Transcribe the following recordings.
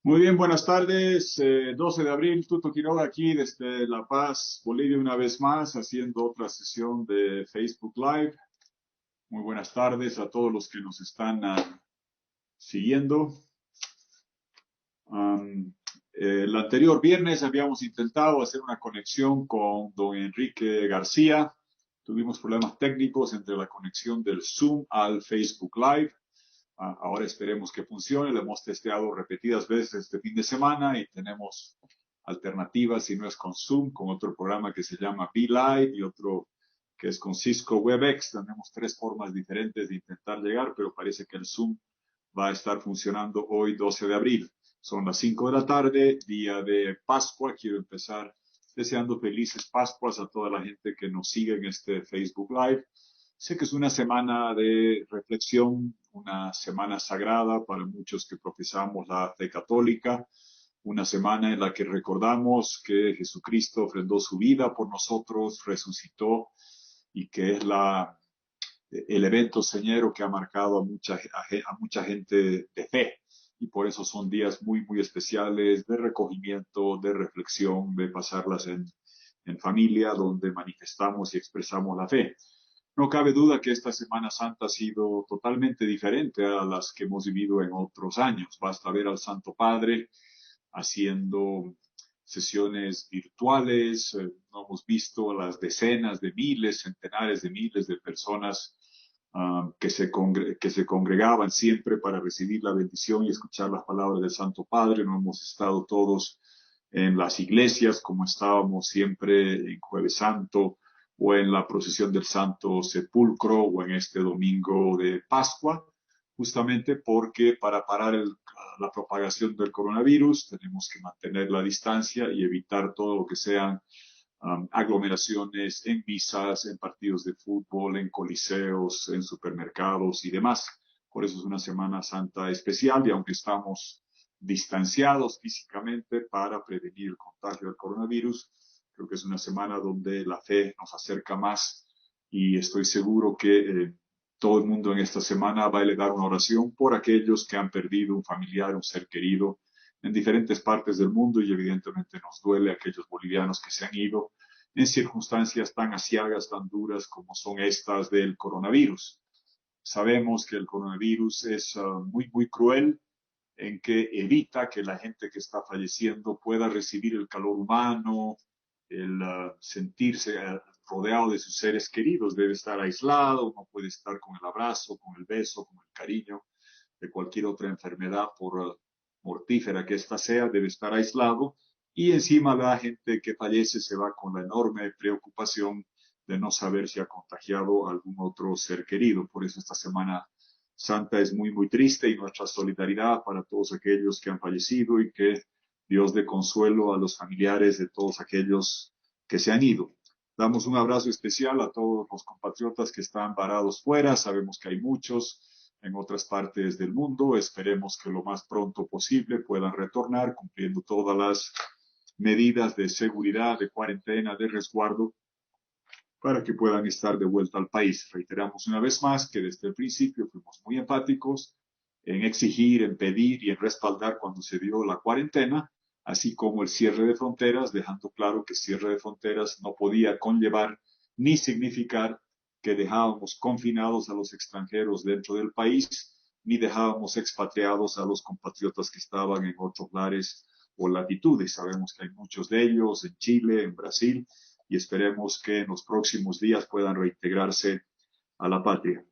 Muy bien, buenas tardes. 12 de abril, Tuto Quiroga aquí desde La Paz, Bolivia, una vez más, haciendo otra sesión de Facebook Live. Muy buenas tardes a todos los que nos están siguiendo. Am, el anterior viernes habíamos intentado hacer una conexión con don Enrique García. Tuvimos problemas técnicos entre la conexión del Zoom al Facebook Live. Ahora esperemos que funcione. Lo hemos testeado repetidas veces este fin de semana y tenemos alternativas, si no es con Zoom, con otro programa que se llama Live y otro que es con Cisco WebEx. Tenemos tres formas diferentes de intentar llegar, pero parece que el Zoom va a estar funcionando hoy, 12 de abril. Son las 5 de la tarde, día de Pascua. Quiero empezar deseando felices Pascuas a toda la gente que nos sigue en este Facebook Live. Sé que es una semana de reflexión, una semana sagrada para muchos que profesamos la fe católica, una semana en la que recordamos que Jesucristo ofrendó su vida por nosotros, resucitó y que es el evento señero que ha marcado a mucha gente de fe. Y por eso son días muy, muy especiales de recogimiento, de reflexión, de pasarlas en familia, donde manifestamos y expresamos la fe. No cabe duda que esta Semana Santa ha sido totalmente diferente a las que hemos vivido en otros años. Basta ver al Santo Padre haciendo sesiones virtuales. No hemos visto las decenas de miles, centenares de miles de personas que se congregaban siempre para recibir la bendición y escuchar las palabras del Santo Padre. No hemos estado todos en las iglesias como estábamos siempre en Jueves Santo o en la procesión del Santo Sepulcro o en este domingo de Pascua, justamente porque para parar la propagación del coronavirus tenemos que mantener la distancia y evitar todo lo que sean aglomeraciones en misas, en partidos de fútbol, en coliseos, en supermercados y demás. Por eso es una Semana Santa especial y aunque estamos distanciados físicamente para prevenir el contagio del coronavirus, creo que es una semana donde la fe nos acerca más y estoy seguro que todo el mundo en esta semana va a elevar una oración por aquellos que han perdido un familiar, un ser querido en diferentes partes del mundo y evidentemente nos duele a aquellos bolivianos que se han ido en circunstancias tan aciagas, tan duras como son estas del coronavirus. Sabemos que el coronavirus es muy, muy cruel en que evita que la gente que está falleciendo pueda recibir el calor humano, el sentirse rodeado de sus seres queridos. Debe estar aislado, no puede estar con el abrazo, con el beso, con el cariño de cualquier otra enfermedad, por mortífera que ésta sea, debe estar aislado. Y encima la gente que fallece se va con la enorme preocupación de no saber si ha contagiado a algún otro ser querido. Por eso esta Semana Santa es muy, muy triste y nuestra solidaridad para todos aquellos que han fallecido y que Dios dé consuelo a los familiares de todos aquellos que se han ido. Damos un abrazo especial a todos los compatriotas que están varados fuera. Sabemos que hay muchos en otras partes del mundo. Esperemos que lo más pronto posible puedan retornar cumpliendo todas las medidas de seguridad, de cuarentena, de resguardo para que puedan estar de vuelta al país. Reiteramos una vez más que desde el principio fuimos muy empáticos en exigir, en pedir y en respaldar cuando se dio la cuarentena, así como el cierre de fronteras, dejando claro que cierre de fronteras no podía conllevar ni significar que dejábamos confinados a los extranjeros dentro del país, ni dejábamos expatriados a los compatriotas que estaban en otros lares o latitudes. Sabemos que hay muchos de ellos en Chile, en Brasil, y esperemos que en los próximos días puedan reintegrarse a la patria.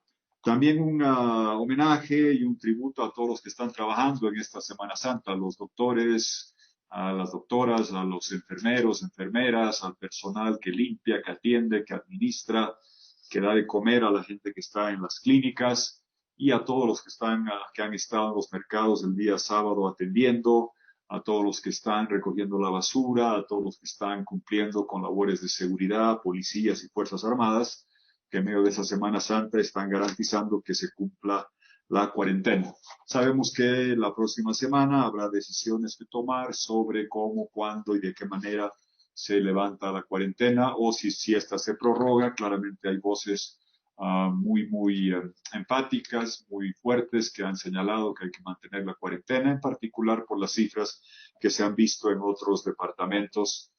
También un homenaje y un tributo a todos los que están trabajando en esta Semana Santa, a los doctores, a las doctoras, a los enfermeros, enfermeras, al personal que limpia, que atiende, que administra, que da de comer a la gente que está en las clínicas y a todos los que han estado en los mercados el día sábado atendiendo, a todos los que están recogiendo la basura, a todos los que están cumpliendo con labores de seguridad, policías y Fuerzas Armadas, que en medio de esa Semana Santa están garantizando que se cumpla la cuarentena. Sabemos que la próxima semana habrá decisiones que tomar sobre cómo, cuándo y de qué manera se levanta la cuarentena o si esta se prorroga. Claramente hay voces muy empáticas, muy fuertes, que han señalado que hay que mantener la cuarentena, en particular por las cifras que se han visto en otros departamentos.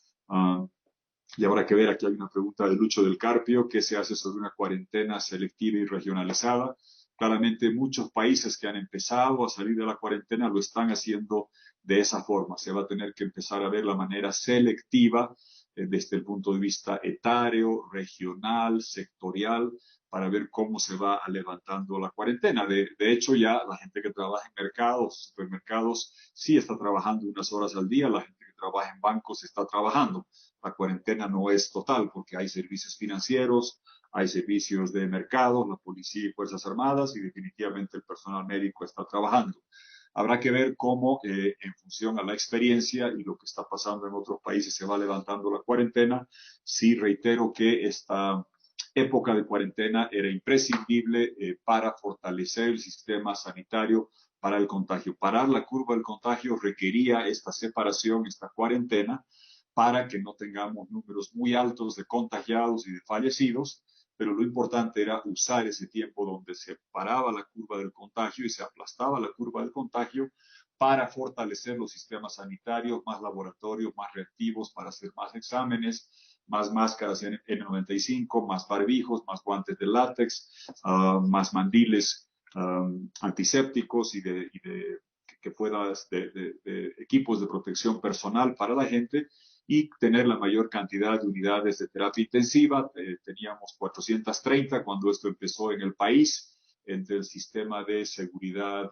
Y habrá que ver, aquí hay una pregunta de Lucho del Carpio: ¿qué se hace sobre una cuarentena selectiva y regionalizada? Claramente muchos países que han empezado a salir de la cuarentena lo están haciendo de esa forma. Se va a tener que empezar a ver la manera selectiva desde el punto de vista etario, regional, sectorial, para ver cómo se va levantando la cuarentena. De hecho, ya la gente que trabaja en mercados, supermercados, sí está trabajando unas horas al día. La gente que trabaja en bancos está trabajando. La cuarentena no es total porque hay servicios financieros, hay servicios de mercado, la policía y Fuerzas Armadas, y definitivamente el personal médico está trabajando. Habrá que ver cómo, en función a la experiencia y lo que está pasando en otros países, se va levantando la cuarentena. Sí, reitero que esta época de cuarentena era imprescindible para fortalecer el sistema sanitario para el contagio. Parar la curva del contagio requería esta separación, esta cuarentena, para que no tengamos números muy altos de contagiados y de fallecidos, pero lo importante era usar ese tiempo donde se paraba la curva del contagio y se aplastaba la curva del contagio para fortalecer los sistemas sanitarios, más laboratorios, más reactivos para hacer más exámenes, más máscaras N95, más barbijos, más guantes de látex, más mandiles antisépticos que puedas de equipos de protección personal para la gente, y tener la mayor cantidad de unidades de terapia intensiva. Teníamos 430 cuando esto empezó en el país, entre el sistema de seguridad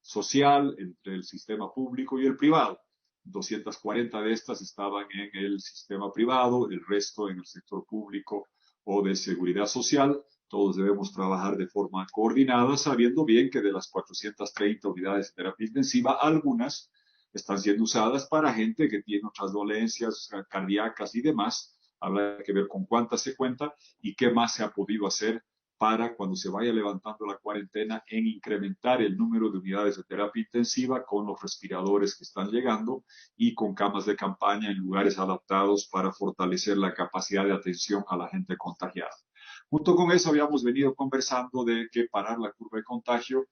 social, entre el sistema público y el privado. 240 de estas estaban en el sistema privado, el resto en el sector público o de seguridad social. Todos debemos trabajar de forma coordinada, sabiendo bien que de las 430 unidades de terapia intensiva, algunas están siendo usadas para gente que tiene otras dolencias cardíacas y demás. Habrá que ver con cuántas se cuenta y qué más se ha podido hacer para, cuando se vaya levantando la cuarentena, en incrementar el número de unidades de terapia intensiva con los respiradores que están llegando y con camas de campaña en lugares adaptados para fortalecer la capacidad de atención a la gente contagiada. Junto con eso habíamos venido conversando de que parar la curva de contagio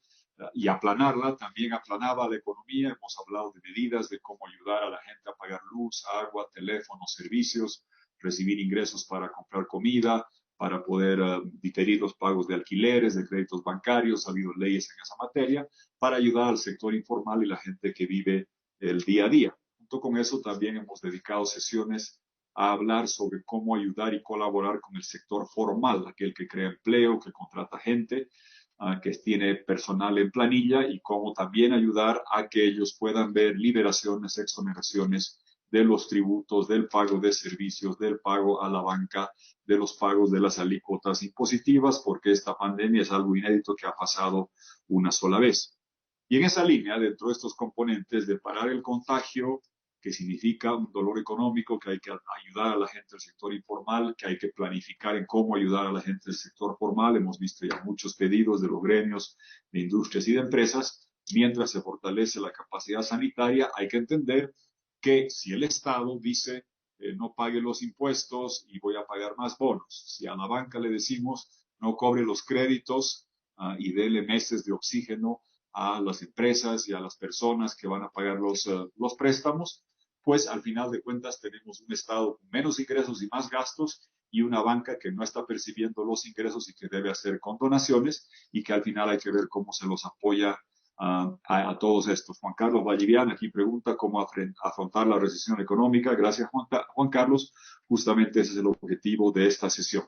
y aplanarla, también aplanaba la economía. Hemos hablado de medidas de cómo ayudar a la gente a pagar luz, agua, teléfono, servicios, recibir ingresos para comprar comida, para poder diferir los pagos de alquileres, de créditos bancarios. Ha habido leyes en esa materia para ayudar al sector informal y la gente que vive el día a día. Junto con eso también hemos dedicado sesiones a hablar sobre cómo ayudar y colaborar con el sector formal, aquel que crea empleo, que contrata gente, que tiene personal en planilla, y cómo también ayudar a que ellos puedan ver liberaciones, exoneraciones de los tributos, del pago de servicios, del pago a la banca, de los pagos de las alícuotas impositivas, porque esta pandemia es algo inédito que ha pasado una sola vez. Y en esa línea, dentro de estos componentes de parar el contagio, que significa un dolor económico, que hay que ayudar a la gente del sector informal, que hay que planificar en cómo ayudar a la gente del sector formal. Hemos visto ya muchos pedidos de los gremios, de industrias y de empresas. Mientras se fortalece la capacidad sanitaria, hay que entender que si el Estado dice no pague los impuestos y voy a pagar más bonos, si a la banca le decimos no cobre los créditos y dele meses de oxígeno a las empresas y a las personas que van a pagar los préstamos, pues al final de cuentas tenemos un Estado con menos ingresos y más gastos, y una banca que no está percibiendo los ingresos y que debe hacer con donaciones, y que al final hay que ver cómo se los apoya a todos estos. Juan Carlos Vallivian aquí pregunta cómo afrontar la recesión económica. Gracias, Juan Carlos. Justamente ese es el objetivo de esta sesión.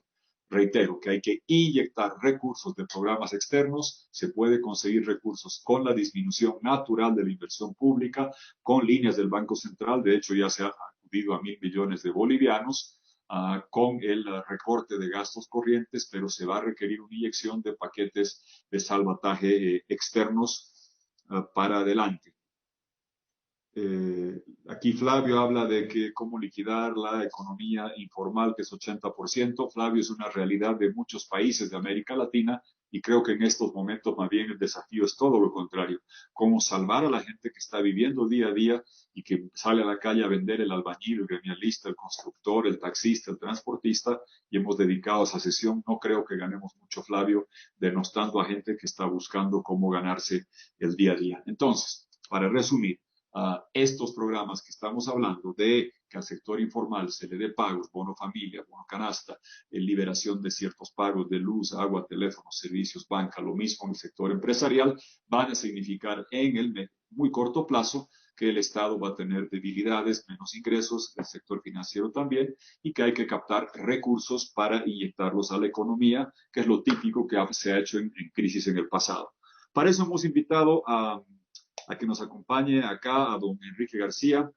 Reitero que hay que inyectar recursos de programas externos. Se puede conseguir recursos con la disminución natural de la inversión pública, con líneas del Banco Central. De hecho, ya se ha acudido a 1.000 millones de bolivianos con el recorte de gastos corrientes, pero se va a requerir una inyección de paquetes de salvataje externos para adelante. Aquí Flavio habla de que cómo liquidar la economía informal, que es 80%. Flavio, es una realidad de muchos países de América Latina Y creo que en estos momentos más bien el desafío es todo lo contrario, cómo salvar a la gente que está viviendo día a día y que sale a la calle a vender, el albañil, el gremialista, el constructor, el taxista, el transportista, y hemos dedicado esa sesión. No creo que ganemos mucho, Flavio, denostando a gente que está buscando cómo ganarse el día a día. Entonces, para resumir, estos programas que estamos hablando de que al sector informal se le dé pagos, bono familia, bono canasta, liberación de ciertos pagos de luz, agua, teléfono, servicios, banca, lo mismo en el sector empresarial, van a significar en el muy corto plazo que el Estado va a tener debilidades, menos ingresos, el sector financiero también, y que hay que captar recursos para inyectarlos a la economía, que es lo típico que se ha hecho en crisis en el pasado. Para eso hemos invitado a que nos acompañe acá a don Enrique García.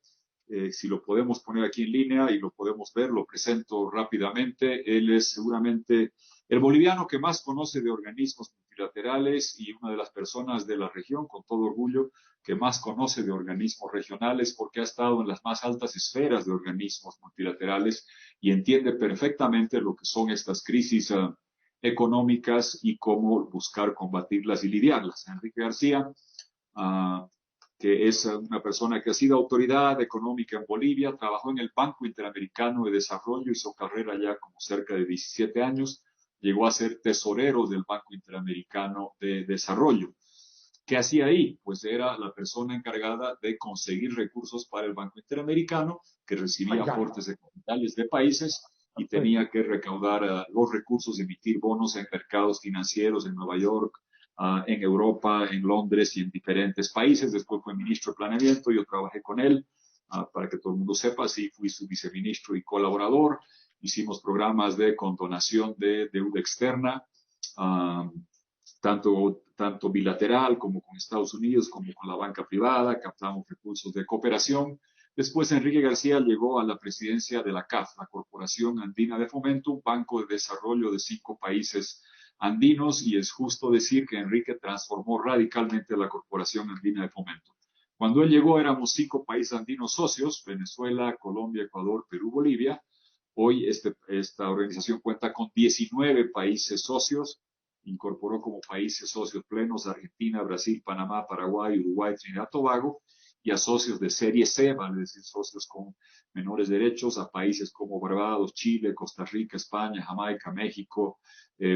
Si lo podemos poner aquí en línea y lo podemos ver, lo presento rápidamente. Él es seguramente el boliviano que más conoce de organismos multilaterales y una de las personas de la región, con todo orgullo, que más conoce de organismos regionales porque ha estado en las más altas esferas de organismos multilaterales y entiende perfectamente lo que son estas crisis económicas y cómo buscar combatirlas y lidiarlas. Enrique García, que es una persona que ha sido autoridad económica en Bolivia, trabajó en el Banco Interamericano de Desarrollo, hizo carrera ya como cerca de 17 años, llegó a ser tesorero del Banco Interamericano de Desarrollo. ¿Qué hacía ahí? Pues era la persona encargada de conseguir recursos para el Banco Interamericano, que recibía aportes de capitales de países y tenía que recaudar los recursos, emitir bonos en mercados financieros en Nueva York, en Europa, en Londres y en diferentes países. Después fue ministro de Planeamiento, yo trabajé con él, para que todo el mundo sepa, sí, fui su viceministro y colaborador. Hicimos programas de condonación de deuda externa, tanto bilateral como con Estados Unidos, como con la banca privada, captamos recursos de cooperación. Después Enrique García llegó a la presidencia de la CAF, la Corporación Andina de Fomento, un banco de desarrollo de 5 países andinos, y es justo decir que Enrique transformó radicalmente la Corporación Andina de Fomento. Cuando él llegó éramos 5 países andinos socios, Venezuela, Colombia, Ecuador, Perú, Bolivia. Hoy esta organización cuenta con 19 países socios, incorporó como países socios plenos Argentina, Brasil, Panamá, Paraguay, Uruguay, Trinidad, Tobago, y a socios de serie C, vale decir socios con menores derechos, a países como Barbados, Chile, Costa Rica, España, Jamaica, México,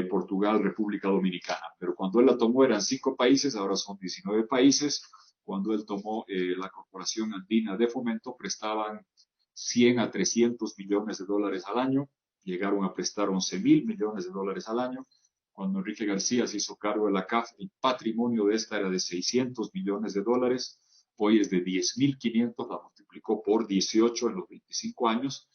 Portugal, República Dominicana. Pero cuando él la tomó eran 5 países, ahora son 19 países. Cuando él tomó la Corporación Andina de Fomento, prestaban 100 a 300 millones de dólares al año, llegaron a prestar 11.000 millones de dólares al año. Cuando Enrique García se hizo cargo de la CAF, el patrimonio de esta era de 600 millones de dólares, hoy es de 10.500, la multiplicó por 18 en los 25 años.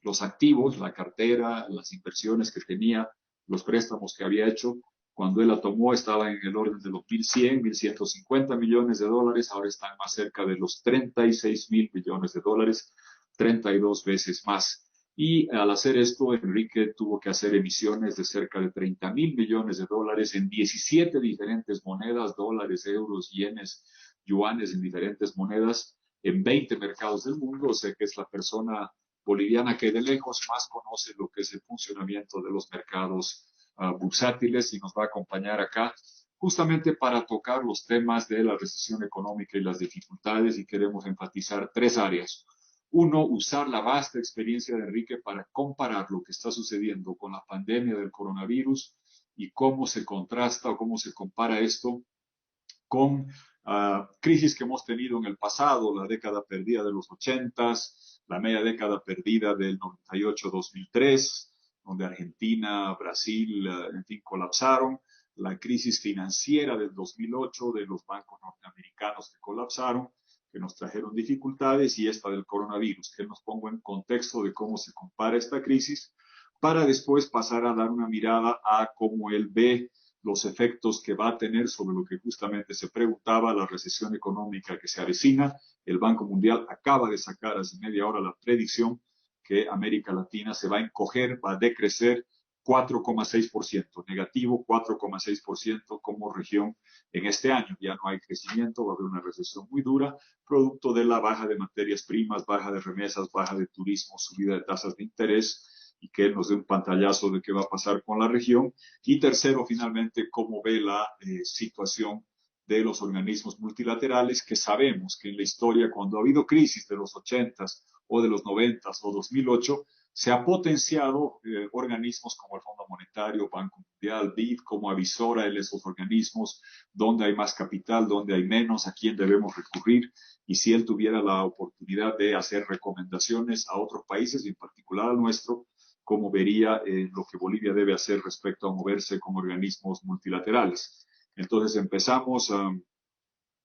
Los activos, la cartera, las inversiones que tenía, los préstamos que había hecho, cuando él la tomó estaba en el orden de los 1.100, 1.150 millones de dólares, ahora están más cerca de los 36.000 millones de dólares, 32 veces más. Y al hacer esto, Enrique tuvo que hacer emisiones de cerca de 30.000 millones de dólares en 17 diferentes monedas, dólares, euros, yenes, yuanes, en diferentes monedas, en 20 mercados del mundo. O sea que es la persona boliviana que de lejos más conoce lo que es el funcionamiento de los mercados bursátiles, y nos va a acompañar acá justamente para tocar los temas de la recesión económica y las dificultades, y queremos enfatizar 3 áreas. Uno, usar la vasta experiencia de Enrique para comparar lo que está sucediendo con la pandemia del coronavirus y cómo se contrasta o cómo se compara esto con crisis que hemos tenido en el pasado, la década perdida de los 80s, la media década perdida del 98-2003, donde Argentina, Brasil, en fin, colapsaron, la crisis financiera del 2008 de los bancos norteamericanos que colapsaron, que nos trajeron dificultades, y esta del coronavirus, que nos pongo en contexto de cómo se compara esta crisis, para después pasar a dar una mirada a cómo él ve los efectos que va a tener sobre lo que justamente se preguntaba, la recesión económica que se avecina. El Banco Mundial acaba de sacar hace media hora la predicción que América Latina se va a encoger, va a decrecer 4,6%, negativo 4,6% como región en este año. Ya no hay crecimiento, va a haber una recesión muy dura, producto de la baja de materias primas, baja de remesas, baja de turismo, subida de tasas de interés, y que él nos dé un pantallazo de qué va a pasar con la región. Y tercero, finalmente, cómo ve la situación de los organismos multilaterales, que sabemos que en la historia, cuando ha habido crisis de los 80s o de los 90s o 2008, se ha potenciado organismos como el Fondo Monetario, Banco Mundial, BID, como avisora en esos organismos, donde hay más capital, donde hay menos, a quién debemos recurrir, y si él tuviera la oportunidad de hacer recomendaciones a otros países, y en particular al nuestro, cómo vería lo que Bolivia debe hacer respecto a moverse como organismos multilaterales. Entonces empezamos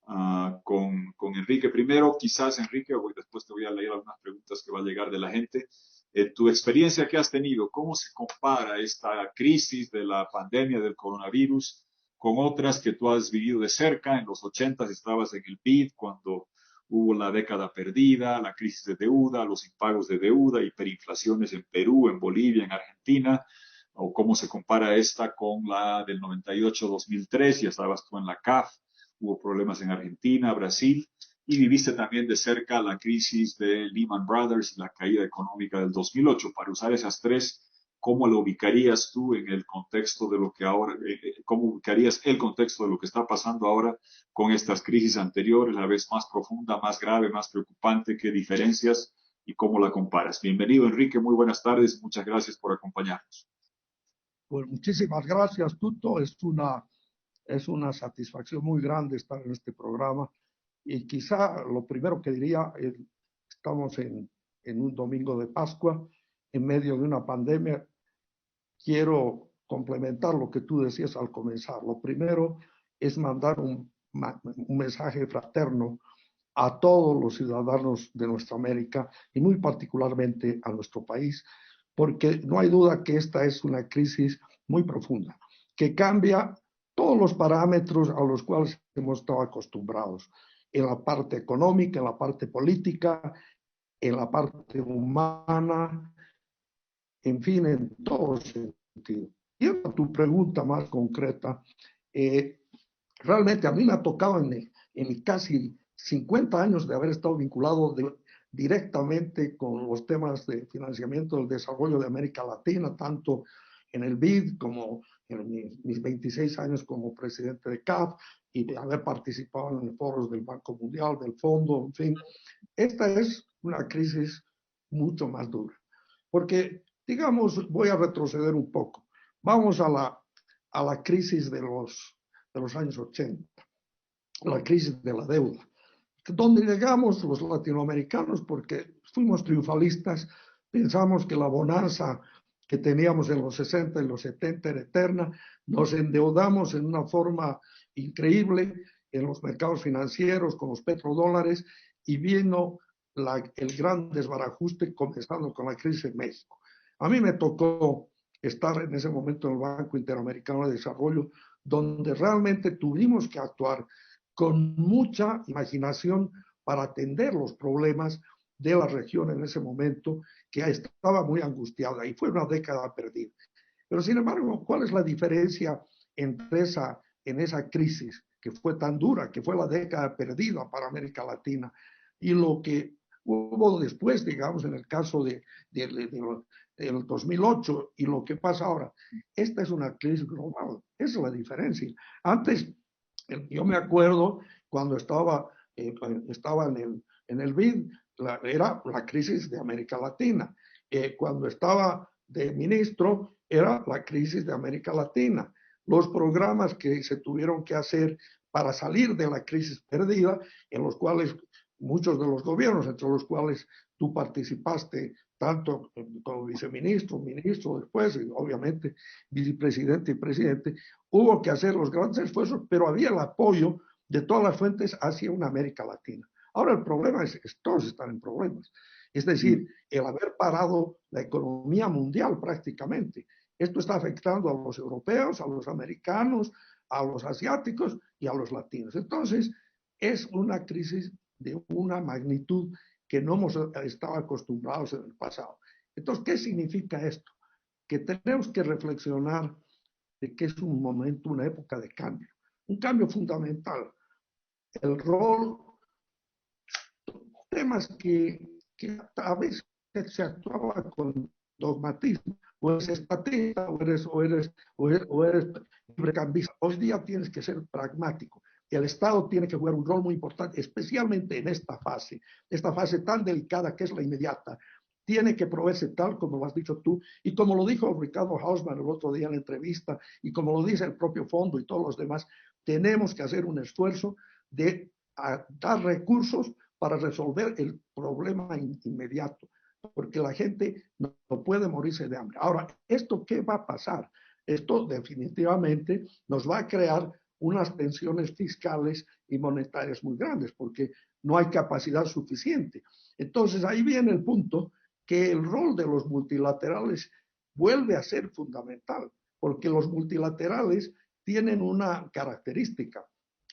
con Enrique primero. Quizás, Enrique, después te voy a leer algunas preguntas que va a llegar de la gente. Tu experiencia que has tenido, ¿cómo se compara esta crisis de la pandemia del coronavirus con otras que tú has vivido de cerca? En los 80s estabas en el BID cuando hubo la década perdida, la crisis de deuda, los impagos de deuda, hiperinflaciones en Perú, en Bolivia, en Argentina. ¿O cómo se compara esta con la del 98-2003? Ya estabas tú en la CAF, hubo problemas en Argentina, Brasil, y viviste también de cerca la crisis de Lehman Brothers y la caída económica del 2008. Para usar esas tres, ¿cómo lo ubicarías tú en el contexto de lo que ahora, cómo ubicarías el contexto de lo que está pasando ahora con estas crisis anteriores, la vez más profunda, más grave, más preocupante? ¿Qué diferencias y cómo la comparas? Bienvenido, Enrique, muy buenas tardes, muchas gracias por acompañarnos. Pues muchísimas gracias, Tuto. Es una satisfacción muy grande estar en este programa. Y quizá lo primero que diría, estamos en un domingo de Pascua, en medio de una pandemia. Quiero complementar lo que tú decías al comenzar. Lo primero es mandar un mensaje fraterno a todos los ciudadanos de nuestra América y muy particularmente a nuestro país, porque no hay duda que esta es una crisis muy profunda, que cambia todos los parámetros a los cuales hemos estado acostumbrados, en la parte económica, en la parte política, en la parte humana, en fin, en todo sentido. Y a tu pregunta más concreta, realmente a mí me ha tocado en casi 50 años de haber estado vinculado directamente con los temas de financiamiento del desarrollo de América Latina, tanto en el BID como en mis 26 años como presidente de CAF y de haber participado en foros del Banco Mundial, del Fondo, en fin. Esta es una crisis mucho más dura, porque, digamos, voy a retroceder un poco. Vamos a la crisis de los años 80, la crisis de la deuda, donde llegamos los latinoamericanos porque fuimos triunfalistas, pensamos que la bonanza que teníamos en los 60 y los 70 era eterna, nos endeudamos en una forma increíble en los mercados financieros con los petrodólares y vino el gran desbarajuste comenzando con la crisis en México. A mí me tocó estar en ese momento en el Banco Interamericano de Desarrollo, donde realmente tuvimos que actuar con mucha imaginación para atender los problemas de la región en ese momento, que estaba muy angustiada y fue una década perdida. Pero sin embargo, ¿cuál es la diferencia entre en esa crisis que fue tan dura, que fue la década perdida para América Latina, y lo que hubo después, digamos, en el caso del 2008 y lo que pasa ahora? Esta es una crisis global, esa es la diferencia. Antes, yo me acuerdo cuando estaba en el BID, era la crisis de América Latina. Cuando estaba de ministro, era la crisis de América Latina. Los programas que se tuvieron que hacer para salir de la crisis perdida, en los cuales muchos de los gobiernos, entre los cuales tú participaste, tanto como viceministro, ministro después, y obviamente vicepresidente y presidente, hubo que hacer los grandes esfuerzos, pero había el apoyo de todas las fuentes hacia una América Latina. Ahora el problema es que todos están en problemas. Es decir, el haber parado la economía mundial prácticamente. Esto está afectando a los europeos, a los americanos, a los asiáticos y a los latinos. Entonces, es una crisis de una magnitud que no hemos estado acostumbrados en el pasado. Entonces, ¿qué significa esto? Que tenemos que reflexionar de que es un momento, una época de cambio, un cambio fundamental. El rol, temas que a veces se actuaba con dogmatismo. O eres estatista o eres librecambista. Hoy día tienes que ser pragmático. El Estado tiene que jugar un rol muy importante, especialmente en esta fase tan delicada que es la inmediata. Tiene que proveerse tal como lo has dicho tú, y como lo dijo Ricardo Hausmann el otro día en la entrevista, y como lo dice el propio fondo y todos los demás, tenemos que hacer un esfuerzo de dar recursos para resolver el problema inmediato, porque la gente no puede morirse de hambre. Ahora, ¿esto qué va a pasar? Esto definitivamente nos va a crear unas tensiones fiscales y monetarias muy grandes, porque no hay capacidad suficiente. Entonces, ahí viene el punto que el rol de los multilaterales vuelve a ser fundamental, porque los multilaterales tienen una característica.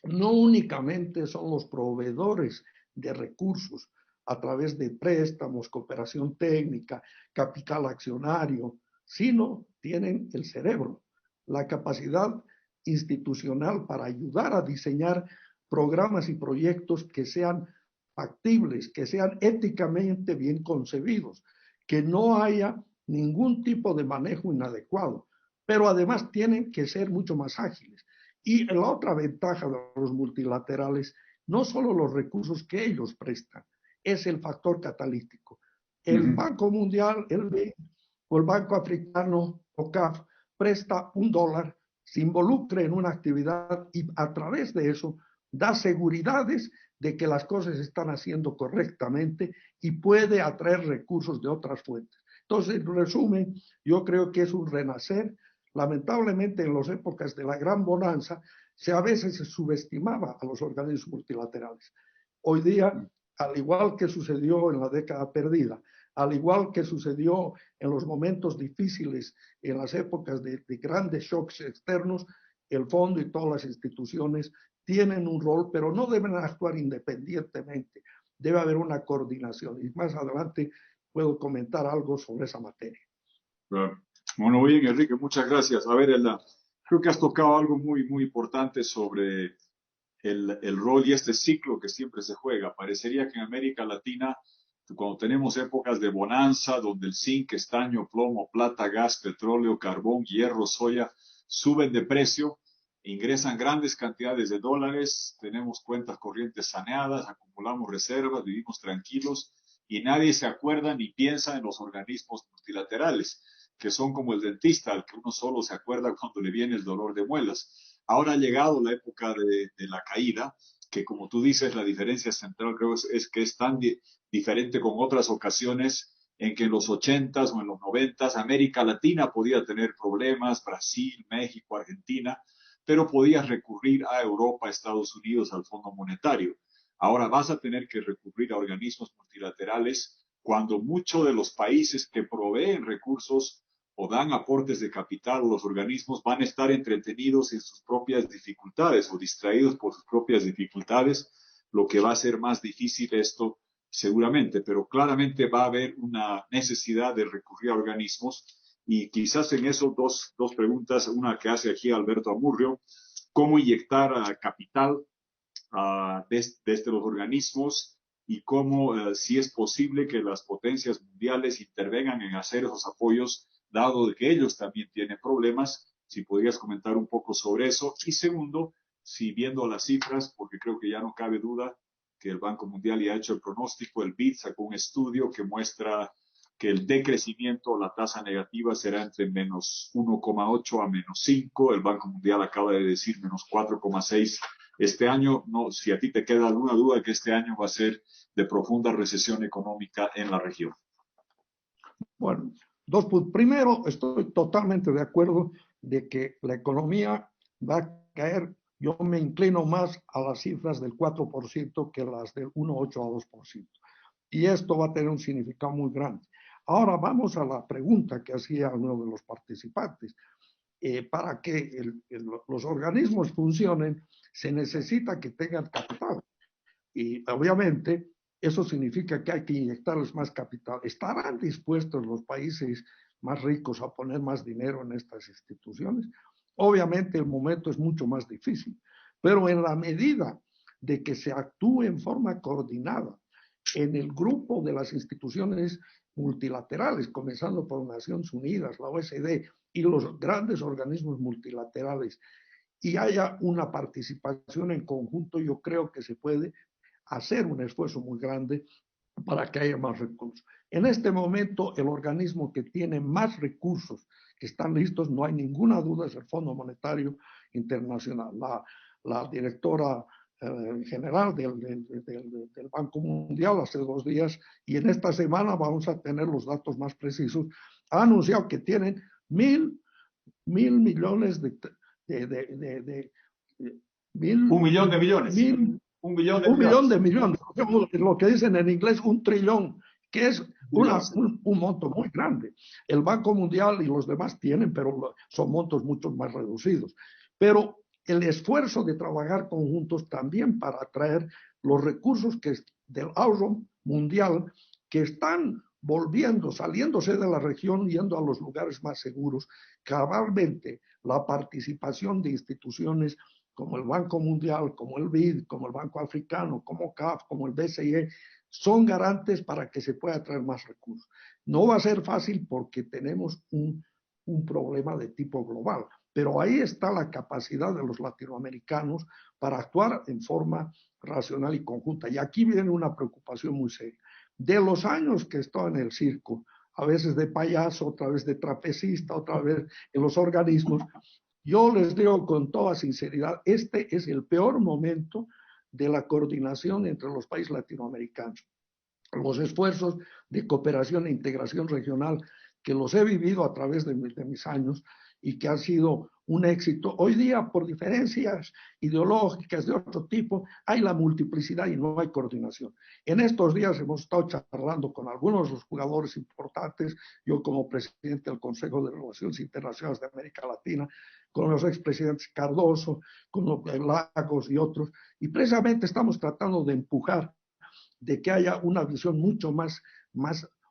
No únicamente son los proveedores de recursos a través de préstamos, cooperación técnica, capital accionario, sino tienen el cerebro, la capacidad institucional para ayudar a diseñar programas y proyectos que sean factibles, que sean éticamente bien concebidos, que no haya ningún tipo de manejo inadecuado, pero además tienen que ser mucho más ágiles. Y la otra ventaja de los multilaterales, no solo los recursos que ellos prestan, es el factor catalítico. El Banco Mundial, el BEI o el Banco Africano o CAF presta $1, se involucre en una actividad y a través de eso da seguridades de que las cosas se están haciendo correctamente y puede atraer recursos de otras fuentes. Entonces, en resumen, yo creo que es un renacer. Lamentablemente, en las épocas de la gran bonanza, a veces se subestimaba a los organismos multilaterales. Hoy día, al igual que sucedió en la década perdida, al igual que sucedió en los momentos difíciles, en las épocas de grandes shocks externos, el fondo y todas las instituciones tienen un rol, pero no deben actuar independientemente. Debe haber una coordinación. Y más adelante puedo comentar algo sobre esa materia. Bueno, bien, Enrique, muchas gracias. A ver, creo que has tocado algo muy importante sobre el rol y este ciclo que siempre se juega. Parecería que en América Latina, cuando tenemos épocas de bonanza, donde el zinc, estaño, plomo, plata, gas, petróleo, carbón, hierro, soya suben de precio, ingresan grandes cantidades de dólares, tenemos cuentas corrientes saneadas, acumulamos reservas, vivimos tranquilos y nadie se acuerda ni piensa en los organismos multilaterales, que son como el dentista, al que uno solo se acuerda cuando le viene el dolor de muelas. Ahora ha llegado la época de la caída, que como tú dices, la diferencia central creo es que es tan diferente con otras ocasiones en que en los 80s o en los 90s América Latina podía tener problemas, Brasil, México, Argentina, pero podías recurrir a Europa, Estados Unidos, al Fondo Monetario. Ahora vas a tener que recurrir a organismos multilaterales cuando muchos de los países que proveen recursos o dan aportes de capital a los organismos van a estar entretenidos en sus propias dificultades o distraídos por sus propias dificultades, lo que va a ser más difícil esto seguramente, pero claramente va a haber una necesidad de recurrir a organismos y quizás en eso dos preguntas, una que hace aquí Alberto Amurrio, cómo inyectar capital desde los organismos y cómo, si es posible que las potencias mundiales intervengan en hacer esos apoyos, dado que ellos también tienen problemas. Si podrías comentar un poco sobre eso. Y segundo, si viendo las cifras, porque creo que ya no cabe duda que el Banco Mundial ya ha hecho el pronóstico, el BID sacó un estudio que muestra que el decrecimiento, la tasa negativa será entre menos 1,8 a menos 5. El Banco Mundial acaba de decir menos 4,6 este año. No, si a ti te queda alguna duda que este año va a ser de profunda recesión económica en la región. Bueno, dos puntos. Primero, estoy totalmente de acuerdo de que la economía va a caer. Yo me inclino más a las cifras del 4% que las del 1,8 a 2%. Y esto va a tener un significado muy grande. Ahora vamos a la pregunta que hacía uno de los participantes. Para que los organismos funcionen, se necesita que tengan capital. Y obviamente eso significa que hay que inyectarles más capital. ¿Estarán dispuestos los países más ricos a poner más dinero en estas instituciones? Obviamente el momento es mucho más difícil, pero en la medida de que se actúe en forma coordinada, en el grupo de las instituciones multilaterales, comenzando por Naciones Unidas, la OSD y los grandes organismos multilaterales, y haya una participación en conjunto, yo creo que se puede hacer un esfuerzo muy grande para que haya más recursos. En este momento, el organismo que tiene más recursos que están listos, no hay ninguna duda, es el Fondo Monetario Internacional. La directora general del Banco Mundial hace 2 días, y en esta semana vamos a tener los datos más precisos, ha anunciado que tienen mil millones Un millón de millones. un millón de millones, lo que dicen en inglés 1 trillón, que es un monto muy grande. El Banco Mundial y los demás tienen, pero son montos mucho más reducidos. Pero el esfuerzo de trabajar conjuntos también para atraer los recursos del ahorro mundial que están volviendo, saliéndose de la región, yendo a los lugares más seguros, cabalmente la participación de instituciones como el Banco Mundial, como el BID, como el Banco Africano, como CAF, como el BCE, son garantes para que se pueda traer más recursos. No va a ser fácil porque tenemos un problema de tipo global, pero ahí está la capacidad de los latinoamericanos para actuar en forma racional y conjunta. Y aquí viene una preocupación muy seria. De los años que estoy en el circo, a veces de payaso, otra vez de trapecista, otra vez en los organismos, yo les digo con toda sinceridad, este es el peor momento de la coordinación entre los países latinoamericanos. Los esfuerzos de cooperación e integración regional que los he vivido a través de mis años y que han sido un éxito. Hoy día, por diferencias ideológicas de otro tipo, hay la multiplicidad y no hay coordinación. En estos días hemos estado charlando con algunos de los jugadores importantes, yo como presidente del Consejo de Relaciones Internacionales de América Latina, con los expresidentes Cardoso, con los Lagos y otros, y precisamente estamos tratando de empujar de que haya una visión mucho más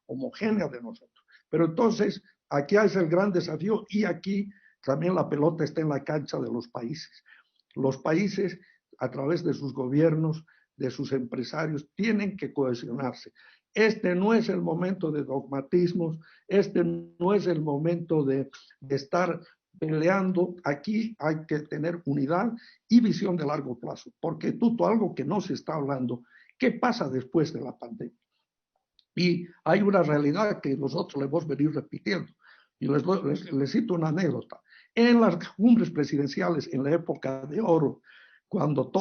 homogénea de nosotros. Pero entonces, aquí es el gran desafío, y aquí también la pelota está en la cancha de los países. Los países, a través de sus gobiernos, de sus empresarios, tienen que cohesionarse. Este no es el momento de dogmatismos, este no es el momento de estar peleando. Aquí hay que tener unidad y visión de largo plazo, porque algo que no se está hablando, ¿qué pasa después de la pandemia? Y hay una realidad que nosotros le hemos venido repitiendo. Y les cito una anécdota. En las cumbres presidenciales, en la época de oro, cuando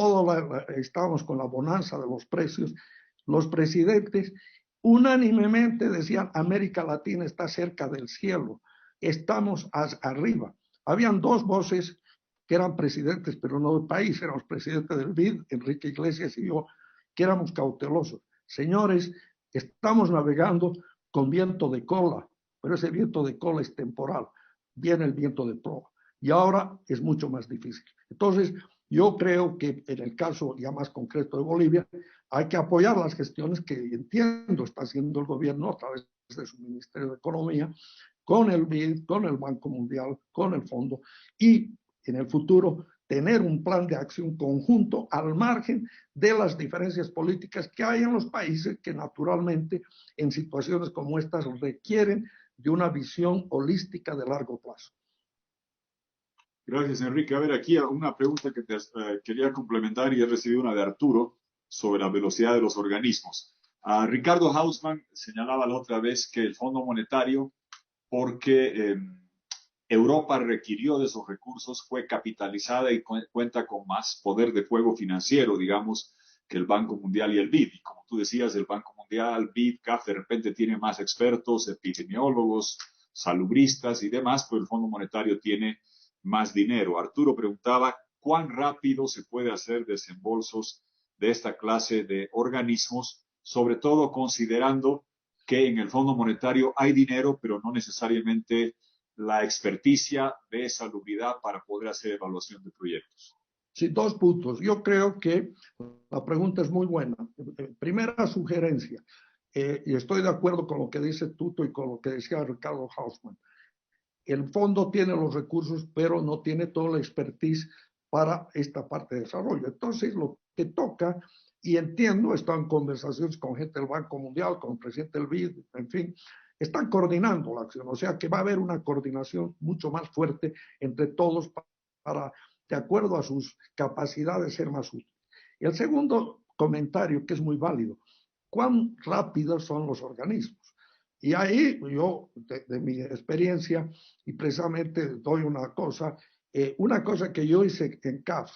estábamos con la bonanza de los precios, los presidentes unánimemente decían: América Latina está cerca del cielo, estamos arriba. Habían 2 voces que eran presidentes, pero no del país, éramos presidentes del BID, Enrique Iglesias y yo, que éramos cautelosos. Señores, estamos navegando con viento de cola, pero ese viento de cola es temporal, viene el viento de proa, y ahora es mucho más difícil. Entonces, yo creo que en el caso ya más concreto de Bolivia, hay que apoyar las gestiones que entiendo está haciendo el gobierno a través de su Ministerio de Economía, con el BID, con el Banco Mundial, con el Fondo, y en el futuro tener un plan de acción conjunto al margen de las diferencias políticas que hay en los países, que naturalmente en situaciones como estas requieren de una visión holística de largo plazo. Gracias, Enrique. A ver, aquí una pregunta que te quería complementar, y he recibido una de Arturo sobre la velocidad de los organismos. Ricardo Hausmann señalaba la otra vez que el Fondo Monetario, porque Europa requirió de esos recursos, fue capitalizada y cuenta con más poder de fuego financiero, digamos, que el Banco Mundial y el BID. Y como tú decías, el Banco Mundial, BID, CAF, de repente tiene más expertos, epidemiólogos, salubristas y demás, pero el Fondo Monetario tiene más dinero. Arturo preguntaba cuán rápido se puede hacer desembolsos de esta clase de organismos, sobre todo considerando que en el Fondo Monetario hay dinero, pero no necesariamente la experticia de salubridad para poder hacer evaluación de proyectos. Sí, 2 puntos. Yo creo que la pregunta es muy buena. Primera sugerencia, y estoy de acuerdo con lo que dice Tuto y con lo que decía Ricardo Hausmann. El fondo tiene los recursos, pero no tiene toda la expertise para esta parte de desarrollo. Entonces, lo que toca, Y entiendo, están en conversaciones con gente del Banco Mundial, con el presidente del BID, en fin, están coordinando la acción, o sea que va a haber una coordinación mucho más fuerte entre todos para, de acuerdo a sus capacidades, ser más útiles. Y el segundo comentario, que es muy válido, ¿cuán rápidos son los organismos? Y ahí yo, de mi experiencia, y precisamente doy una cosa que yo hice en CAF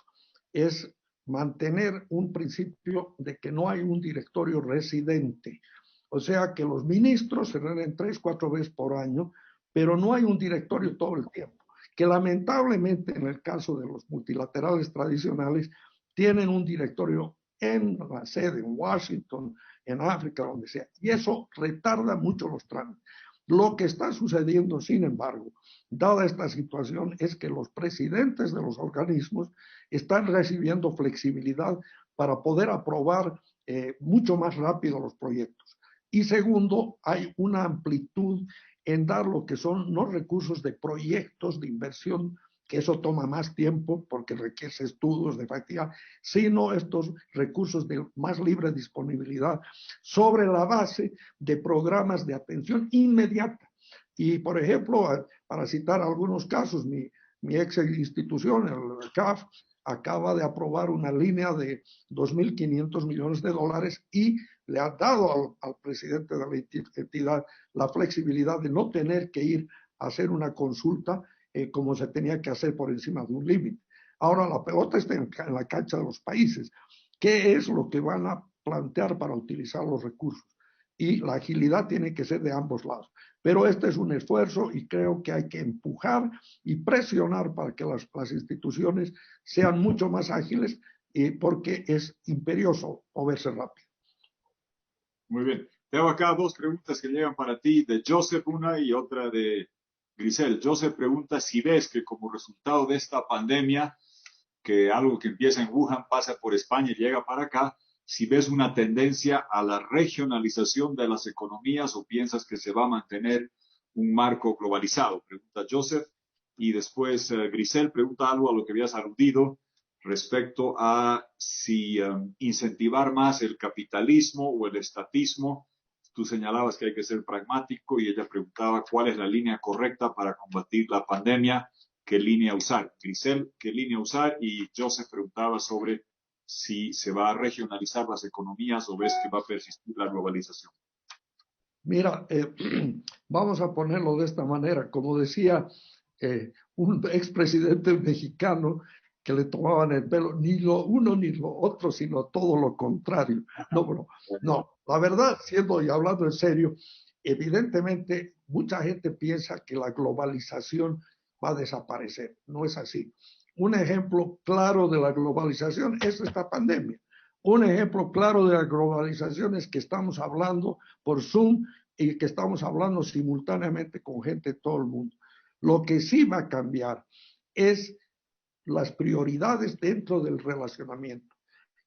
es mantener un principio de que no hay un directorio residente. O sea, que los ministros se reúnen 3, 4 veces por año, pero no hay un directorio todo el tiempo. Que lamentablemente en el caso de los multilaterales tradicionales tienen un directorio en la sede, en Washington, en África, donde sea. Y eso retarda mucho los trámites. Lo que está sucediendo, sin embargo, dada esta situación, es que los presidentes de los organismos están recibiendo flexibilidad para poder aprobar mucho más rápido los proyectos. Y segundo, hay una amplitud en dar lo que son los recursos de proyectos de inversión, que eso toma más tiempo porque requiere estudios de factibilidad, sino estos recursos de más libre disponibilidad sobre la base de programas de atención inmediata. Y, por ejemplo, para citar algunos casos, mi ex institución, el CAF, acaba de aprobar una línea de 2.500 millones de dólares y le ha dado al presidente de la entidad la flexibilidad de no tener que ir a hacer una consulta como se tenía que hacer por encima de un límite. Ahora la pelota está en la cancha de los países. ¿Qué es lo que van a plantear para utilizar los recursos? Y la agilidad tiene que ser de ambos lados. Pero este es un esfuerzo y creo que hay que empujar y presionar para que las instituciones sean mucho más ágiles porque es imperioso moverse rápido. Muy bien. Te hago acá dos preguntas que llegan para ti, de Joseph una y otra de Grisel. Joseph pregunta si ves que como resultado de esta pandemia, que algo que empieza en Wuhan pasa por España y llega para acá, si ves una tendencia a la regionalización de las economías o piensas que se va a mantener un marco globalizado, pregunta Joseph. Y después Grisel pregunta algo a lo que habías aludido respecto a si incentivar más el capitalismo o el estatismo. Tú señalabas que hay que ser pragmático y ella preguntaba cuál es la línea correcta para combatir la pandemia, qué línea usar. Grisel, qué línea usar, y Joseph preguntaba sobre si se va a regionalizar las economías o ves que va a persistir la globalización. Mira, vamos a ponerlo de esta manera. Como decía un expresidente mexicano que le tomaban el pelo, ni lo uno ni lo otro, sino todo lo contrario. No, la verdad, siendo y hablando en serio, evidentemente mucha gente piensa que la globalización va a desaparecer. No es así. Un ejemplo claro de la globalización es esta pandemia. Un ejemplo claro de la globalización es que estamos hablando por Zoom y que estamos hablando simultáneamente con gente de todo el mundo. Lo que sí va a cambiar es las prioridades dentro del relacionamiento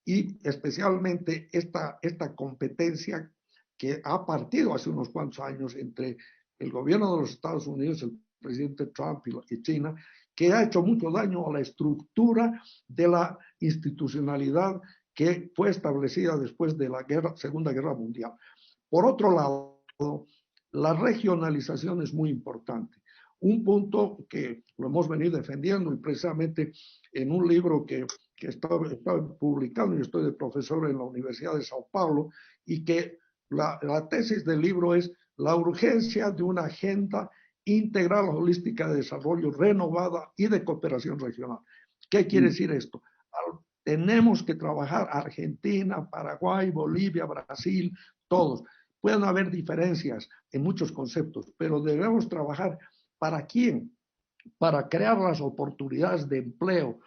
y especialmente esta competencia que ha partido hace unos cuantos años entre el gobierno de los Estados Unidos, el presidente Trump y China, que ha hecho mucho daño a la estructura de la institucionalidad que fue establecida después de la Segunda Guerra Mundial. Por otro lado, la regionalización es muy importante. Un punto que lo hemos venido defendiendo y precisamente en un libro que estoy publicando, y estoy de profesor en la Universidad de Sao Paulo, y que la tesis del libro es la urgencia de una agenda integral holística de desarrollo renovada y de cooperación regional. ¿Qué quiere decir esto? Tenemos que trabajar Argentina, Paraguay, Bolivia, Brasil, todos. Pueden haber diferencias en muchos conceptos, pero debemos trabajar ¿para quién? Para crear las oportunidades de empleo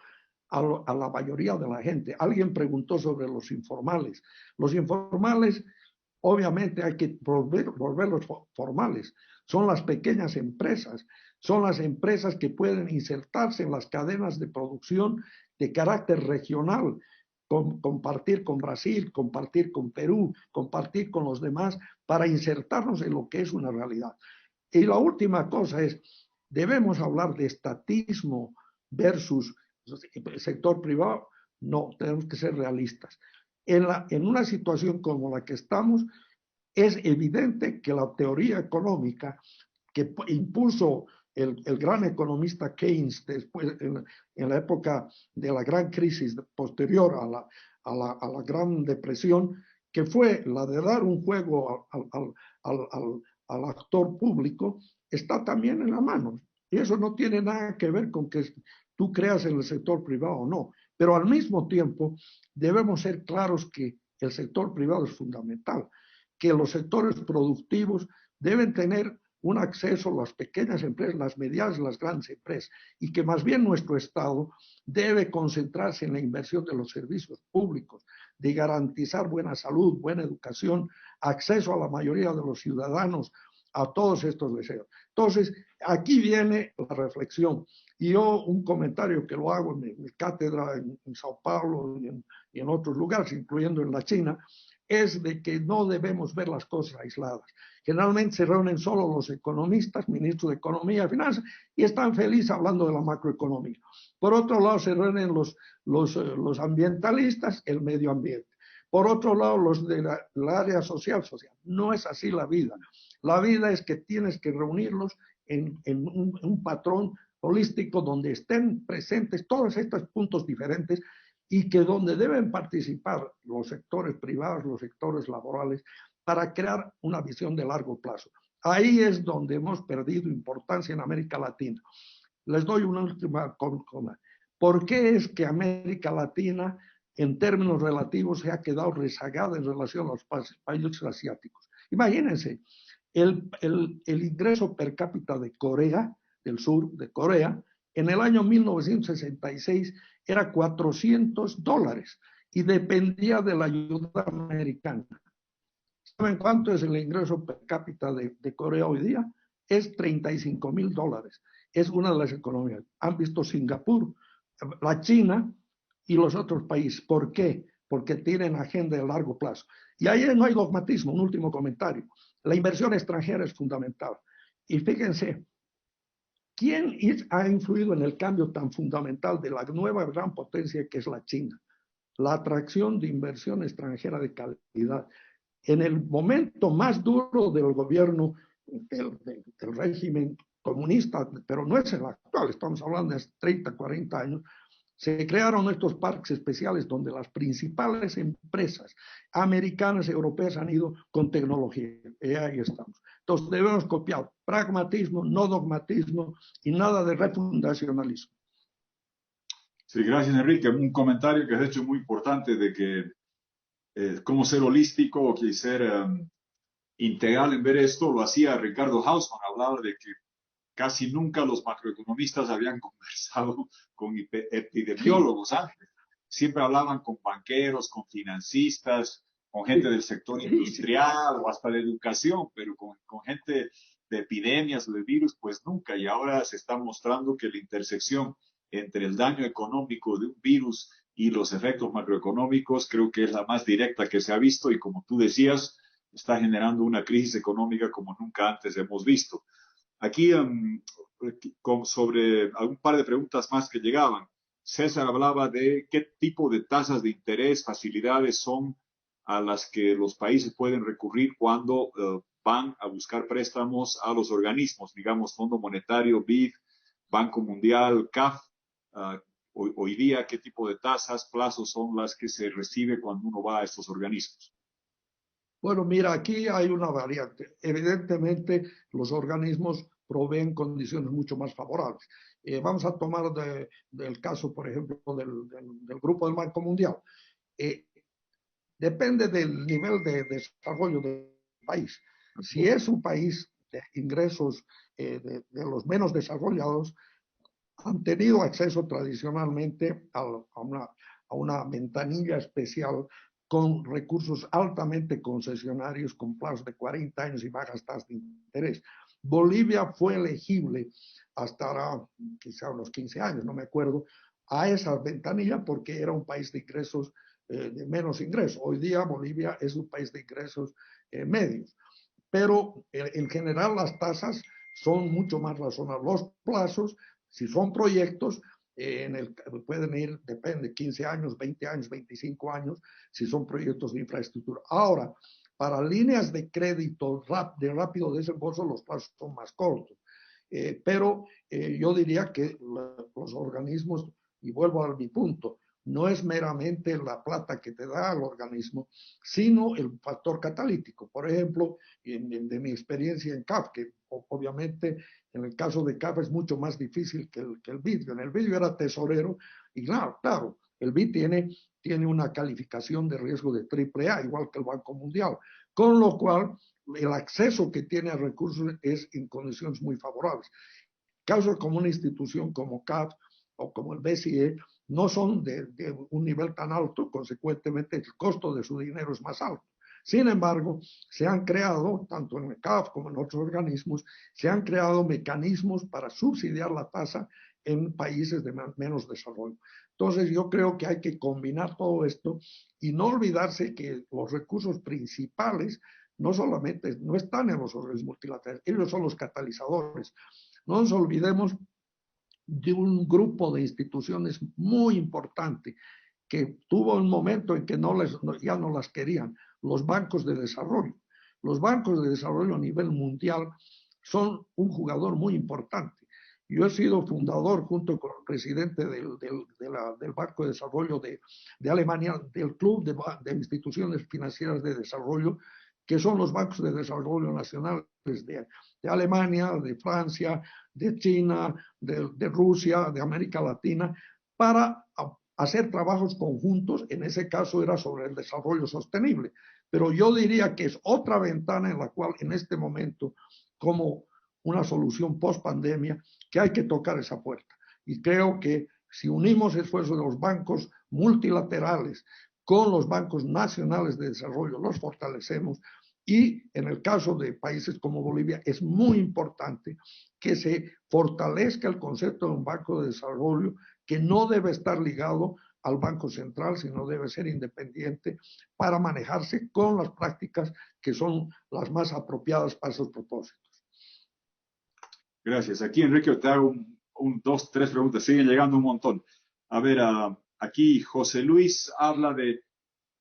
a la mayoría de la gente. Alguien preguntó sobre los informales. Los informales, obviamente, hay que volverlos formales. Son las pequeñas empresas, son las empresas que pueden insertarse en las cadenas de producción de carácter regional, compartir con Brasil, compartir con Perú, compartir con los demás para insertarnos en lo que es una realidad. Y la última cosa es, debemos hablar de estatismo versus sector privado. No, tenemos que ser realistas. En una situación como la que estamos, es evidente que la teoría económica que impuso el gran economista Keynes después, en la época de la gran crisis posterior a la Gran Depresión, que fue la de dar un juego al actor público, está también en la mano. Y eso no tiene nada que ver con que tú creas en el sector privado o no. Pero al mismo tiempo debemos ser claros que el sector privado es fundamental, que los sectores productivos deben tener un acceso a las pequeñas empresas, las medianas, las grandes empresas, y que más bien nuestro Estado debe concentrarse en la inversión de los servicios públicos, de garantizar buena salud, buena educación, acceso a la mayoría de los ciudadanos a todos estos deseos. Entonces, aquí viene la reflexión. Y yo un comentario que lo hago en mi cátedra en Sao Paulo y en otros lugares, incluyendo en la China, es de que no debemos ver las cosas aisladas. Generalmente se reúnen solo los economistas, ministros de Economía y Finanzas, y están felices hablando de la macroeconomía. Por otro lado, se reúnen los ambientalistas, el medio ambiente. Por otro lado, los de la área social. No es así la vida. La vida es que tienes que reunirlos en un patrón holístico donde estén presentes todos estos puntos diferentes y que donde deben participar los sectores privados, los sectores laborales, para crear una visión de largo plazo. Ahí es donde hemos perdido importancia en América Latina. Les doy una última coma. ¿Por qué es que América Latina, en términos relativos, se ha quedado rezagada en relación a los países asiáticos? Imagínense, el ingreso per cápita de Corea del Sur, de Corea, en el año 1966 era $400 y dependía de la ayuda americana. ¿Saben cuánto es el ingreso per cápita de Corea hoy día? Es $35,000. Es una de las economías. Han visto Singapur, la China y los otros países. ¿Por qué? Porque tienen agenda de largo plazo. Y ahí no hay dogmatismo. Un último comentario. La inversión extranjera es fundamental. Y fíjense, ¿quién ha influido en el cambio tan fundamental de la nueva gran potencia que es la China? La atracción de inversión extranjera de calidad. En el momento más duro del gobierno del régimen comunista, pero no es el actual, estamos hablando de 30, 40 años, se crearon estos parques especiales donde las principales empresas americanas y europeas han ido con tecnología. Y ahí estamos. Entonces debemos copiar pragmatismo, no dogmatismo y nada de refundacionalismo. Sí, gracias, Enrique. Un comentario que has hecho muy importante de que cómo ser holístico o que ser integral en ver esto, lo hacía Ricardo Hausmann, hablaba de que casi nunca los macroeconomistas habían conversado con epidemiólogos antes. Siempre hablaban con banqueros, con financistas, con gente del sector industrial o hasta de educación, pero con gente de epidemias o de virus, pues nunca. Y ahora se está mostrando que la intersección entre el daño económico de un virus y los efectos macroeconómicos creo que es la más directa que se ha visto y como tú decías, está generando una crisis económica como nunca antes hemos visto. Aquí, sobre un par de preguntas más que llegaban, César hablaba de qué tipo de tasas de interés, facilidades son a las que los países pueden recurrir cuando van a buscar préstamos a los organismos, digamos, Fondo Monetario, BID, Banco Mundial, CAF. Hoy día, ¿qué tipo de tasas, plazos son las que se recibe cuando uno va a estos organismos? Bueno, mira, aquí hay una variante. Evidentemente, los organismos proveen condiciones mucho más favorables. Vamos a tomar del caso, por ejemplo, del Grupo del Banco Mundial. Depende del nivel de desarrollo del país. Si es un país de ingresos de los menos desarrollados, han tenido acceso tradicionalmente a una ventanilla especial con recursos altamente concesionarios con plazos de 40 años y bajas tasas de interés. Bolivia fue elegible hasta ahora, quizá unos 15 años, no me acuerdo, a esa ventanilla porque era un país de ingresos de menos ingresos. Hoy día Bolivia es un país de ingresos medios, pero en general las tasas son mucho más razonables. Los plazos, si son proyectos, pueden ir, depende, 15 años, 20 años, 25 años, si son proyectos de infraestructura. Ahora, para líneas de crédito de rápido desembolso, los plazos son más cortos. Pero yo diría que los organismos, y vuelvo a mi punto, no es meramente la plata que te da el organismo, sino el factor catalítico. Por ejemplo, de mi experiencia en CAF, que obviamente en el caso de CAF es mucho más difícil que el BID. En el BID yo era tesorero y claro, el BID tiene una calificación de riesgo de AAA, igual que el Banco Mundial, con lo cual el acceso que tiene a recursos es en condiciones muy favorables. Casos como una institución como CAF o como el BCE no son de un nivel tan alto, consecuentemente el costo de su dinero es más alto. Sin embargo, se han creado, tanto en el CAF como en otros organismos, se han creado mecanismos para subsidiar la tasa en países de menos desarrollo. Entonces, yo creo que hay que combinar todo esto y no olvidarse que los recursos principales no solamente no están en los organismos multilaterales, ellos son los catalizadores. No nos olvidemos de un grupo de instituciones muy importante que tuvo un momento en que ya no las querían, los bancos de desarrollo. Los bancos de desarrollo a nivel mundial son un jugador muy importante. Yo he sido fundador, junto con el presidente del Banco de Desarrollo de Alemania, del Club de Instituciones Financieras de Desarrollo, que son los bancos de desarrollo nacionales de Alemania, de Francia, de China, de Rusia, de América Latina, para hacer trabajos conjuntos. En ese caso era sobre el desarrollo sostenible. Pero yo diría que es otra ventana en la cual en este momento, como una solución post pandemia, que hay que tocar esa puerta. Y creo que si unimos esfuerzos de los bancos multilaterales con los bancos nacionales de desarrollo, los fortalecemos. Y en el caso de países como Bolivia, es muy importante que se fortalezca el concepto de un banco de desarrollo que no debe estar ligado al Banco Central, sino debe ser independiente para manejarse con las prácticas que son las más apropiadas para esos propósitos. Gracias. Aquí, Enrique, te hago dos, tres preguntas. Siguen llegando un montón. A ver, aquí José Luis habla de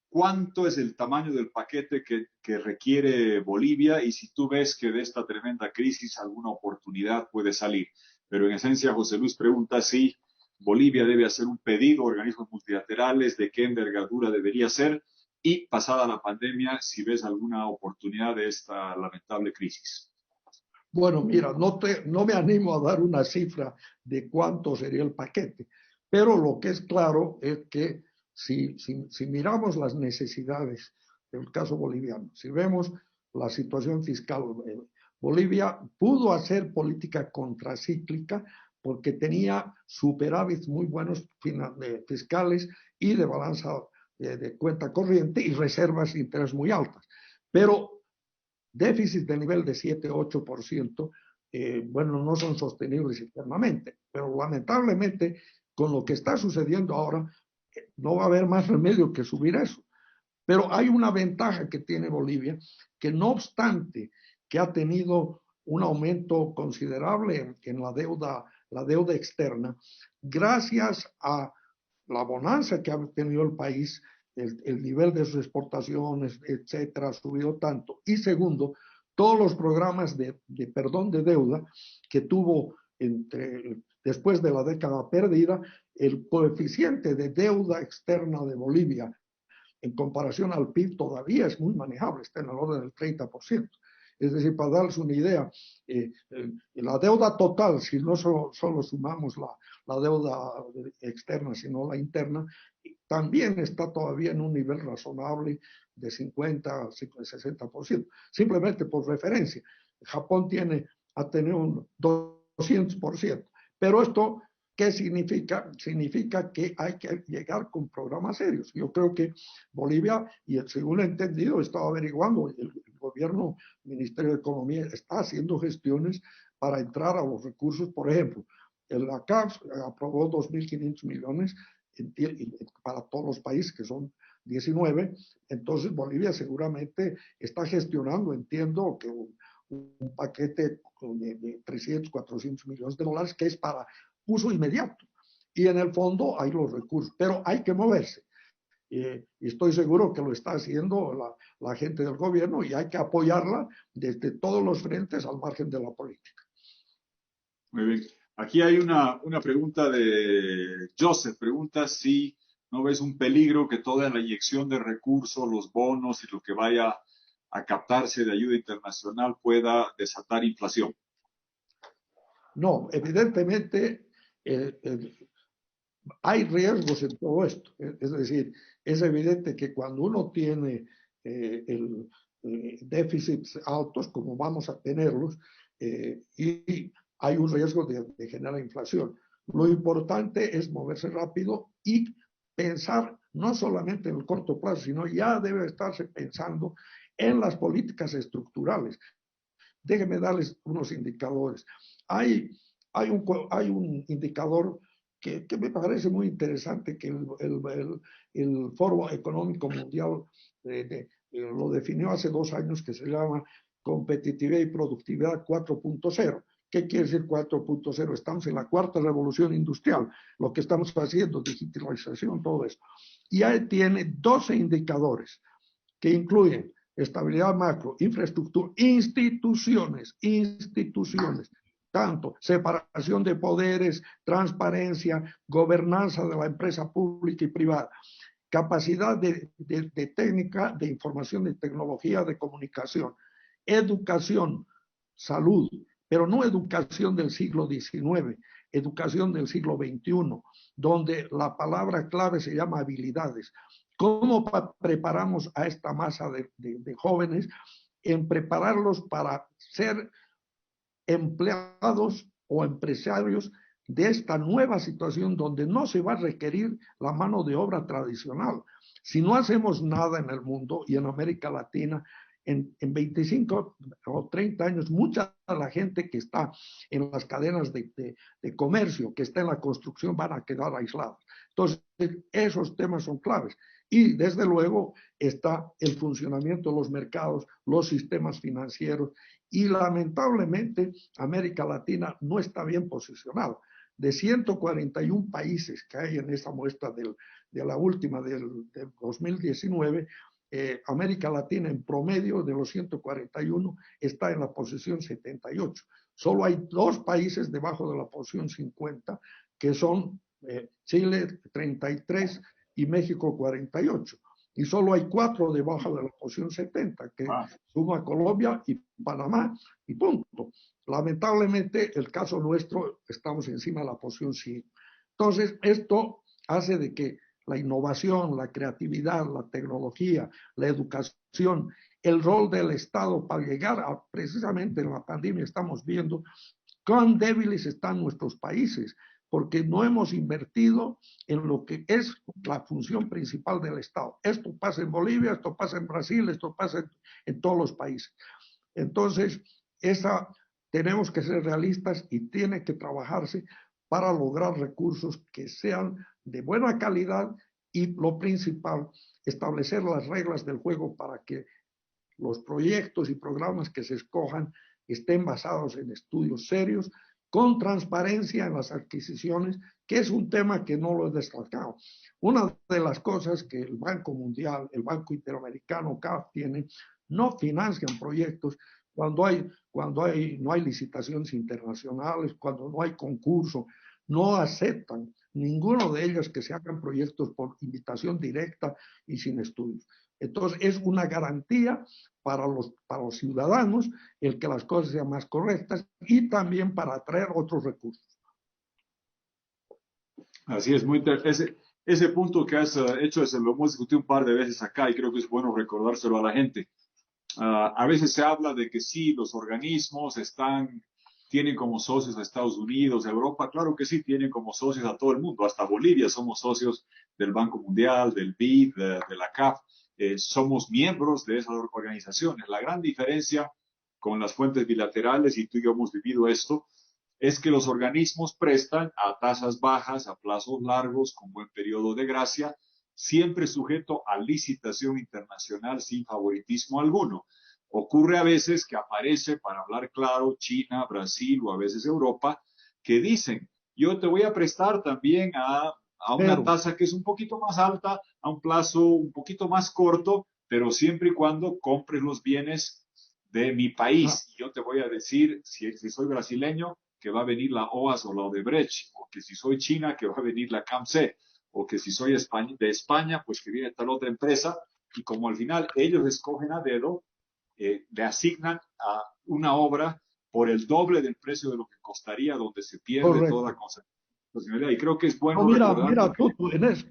cuánto es el tamaño del paquete que requiere Bolivia y si tú ves que de esta tremenda crisis alguna oportunidad puede salir. Pero en esencia, José Luis pregunta si Bolivia debe hacer un pedido a organismos multilaterales, de qué envergadura debería ser y, pasada la pandemia, si ves alguna oportunidad de esta lamentable crisis. Bueno, mira, no me animo a dar una cifra de cuánto sería el paquete, pero lo que es claro es que si miramos las necesidades del caso boliviano, si vemos la situación fiscal, Bolivia pudo hacer política contracíclica porque tenía superávits muy buenos fiscales y de balanza de cuenta corriente y reservas de interés muy altas. Pero déficit de nivel de 7-8%, bueno, no son sostenibles internamente, pero lamentablemente con lo que está sucediendo ahora, no va a haber más remedio que subir eso. Pero hay una ventaja que tiene Bolivia, que no obstante que ha tenido un aumento considerable en la deuda externa, gracias a la bonanza que ha tenido el país, el nivel de sus exportaciones, etcétera, ha subido tanto. Y segundo, todos los programas de perdón de deuda que tuvo después de la década perdida, el coeficiente de deuda externa de Bolivia en comparación al PIB todavía es muy manejable, está en el orden del 30%. Es decir, para darles una idea, la deuda total, si no solo sumamos la deuda externa, sino la interna, también está todavía en un nivel razonable de 50-60%. Simplemente por referencia, Japón ha tenido un 200%. Pero esto, ¿qué significa? Significa que hay que llegar con programas serios. Yo creo que Bolivia, y según he entendido, estaba averiguando, el gobierno, el Ministerio de Economía está haciendo gestiones para entrar a los recursos. Por ejemplo, la CAF aprobó 2.500 millones para todos los países, que son 19. Entonces Bolivia seguramente está gestionando, entiendo que un paquete de 300, 400 millones de dólares que es para uso inmediato. Y en el fondo hay los recursos, pero hay que moverse. Y estoy seguro que lo está haciendo la gente del gobierno y hay que apoyarla desde todos los frentes al margen de la política. Muy bien. Aquí hay una pregunta de Joseph. Pregunta si no ves un peligro que toda la inyección de recursos, los bonos y lo que vaya a captarse de ayuda internacional pueda desatar inflación. No, evidentemente hay riesgos en todo esto. Es decir, es evidente que cuando uno tiene déficits altos, como vamos a tenerlos, y hay un riesgo de generar inflación. Lo importante es moverse rápido y pensar no solamente en el corto plazo, sino ya debe estarse pensando en las políticas estructurales. Déjenme darles unos indicadores. Hay, hay un indicador que me parece muy interesante, que el Foro Económico Mundial lo definió hace 2 años, que se llama Competitividad y Productividad 4.0. ¿Qué quiere decir 4.0? Estamos en la cuarta revolución industrial, lo que estamos haciendo, digitalización, todo eso. Y ahí tiene 12 indicadores que incluyen estabilidad macro, infraestructura, instituciones, tanto separación de poderes, transparencia, gobernanza de la empresa pública y privada, capacidad de técnica, de información, de tecnología, de comunicación, educación, salud, pero no educación del siglo XIX, educación del siglo XXI, donde la palabra clave se llama habilidades. ¿Cómo preparamos a esta masa de jóvenes en prepararlos para ser empleados o empresarios de esta nueva situación donde no se va a requerir la mano de obra tradicional? Si no hacemos nada en el mundo y en América Latina, en 25 o 30 años, mucha de la gente que está en las cadenas de comercio, que está en la construcción, van a quedar aislados. Entonces, esos temas son claves. Y desde luego está el funcionamiento de los mercados, los sistemas financieros, y lamentablemente América Latina no está bien posicionada. De 141 países que hay en esa muestra de la última del 2019, América Latina en promedio de los 141 está en la posición 78. Solo hay 2 países debajo de la posición 50, que son Chile 33 y México 48. Y solo hay 4 debajo de la posición 70, que suma Colombia y Panamá, y punto. Lamentablemente, el caso nuestro, estamos encima de la posición 100. Entonces, esto hace de que la innovación, la creatividad, la tecnología, la educación, el rol del Estado para llegar a, precisamente en la pandemia estamos viendo cuán débiles están nuestros países, porque no hemos invertido en lo que es la función principal del Estado. Esto pasa en Bolivia, esto pasa en Brasil, esto pasa en todos los países. Entonces, tenemos que ser realistas y tiene que trabajarse para lograr recursos que sean de buena calidad y, lo principal, establecer las reglas del juego para que los proyectos y programas que se escojan estén basados en estudios serios, con transparencia en las adquisiciones, que es un tema que no lo he destacado. Una de las cosas que el Banco Mundial, el Banco Interamericano, CAF, tienen, no financian proyectos cuando no hay licitaciones internacionales, cuando no hay concurso, no aceptan ninguno de ellos que se hagan proyectos por invitación directa y sin estudios. Entonces, es una garantía para los ciudadanos el que las cosas sean más correctas y también para atraer otros recursos. Así es, muy ese punto que has hecho lo hemos discutido un par de veces acá y creo que es bueno recordárselo a la gente. A veces se habla de que sí, los organismos tienen como socios a Estados Unidos, a Europa. Claro que sí, tienen como socios a todo el mundo. Hasta Bolivia somos socios del Banco Mundial, del BID, de la CAF. Somos miembros de esas organizaciones. La gran diferencia con las fuentes bilaterales, y tú y yo hemos vivido esto, es que los organismos prestan a tasas bajas, a plazos largos, con buen periodo de gracia, siempre sujeto a licitación internacional sin favoritismo alguno. Ocurre a veces que aparece, para hablar claro, China, Brasil o a veces Europa, que dicen, yo te voy a prestar también a una Pero, tasa que es un poquito más alta, a un plazo un poquito más corto, pero siempre y cuando compres los bienes de mi ah, país. Yo te voy a decir, si soy brasileño, que va a venir la OAS o la Odebrecht, o que si soy China, que va a venir la CAMSE, o que si soy de España, pues que viene tal otra empresa, y como al final ellos escogen a dedo, le asignan a una obra por el doble del precio de lo que costaría, donde se pierde toda la correcto. concentración. Y creo que es No, bueno mira, recordar mira porque tú, en eso.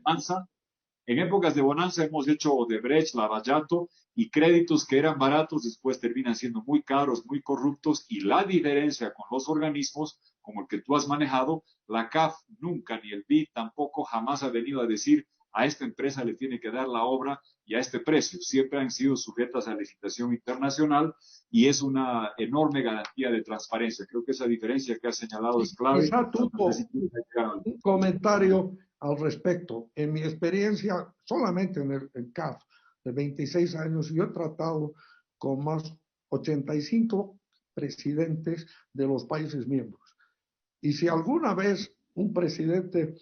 en épocas de bonanza hemos hecho Odebrecht, Lavallato y créditos que eran baratos después terminan siendo muy caros, muy corruptos y la diferencia con los organismos como el que tú has manejado, la CAF nunca ni el BID tampoco jamás ha venido a decir a esta empresa le tiene que dar la obra y a este precio. Siempre han sido sujetas a licitación internacional y es una enorme garantía de transparencia. Creo que esa diferencia que has señalado es clave. Quizá No sé si tuvo quieres agregar algo. un comentario al respecto. En mi experiencia, solamente en el CAF de 26 años, yo he tratado con más 85 presidentes de los países miembros. Y si alguna vez un presidente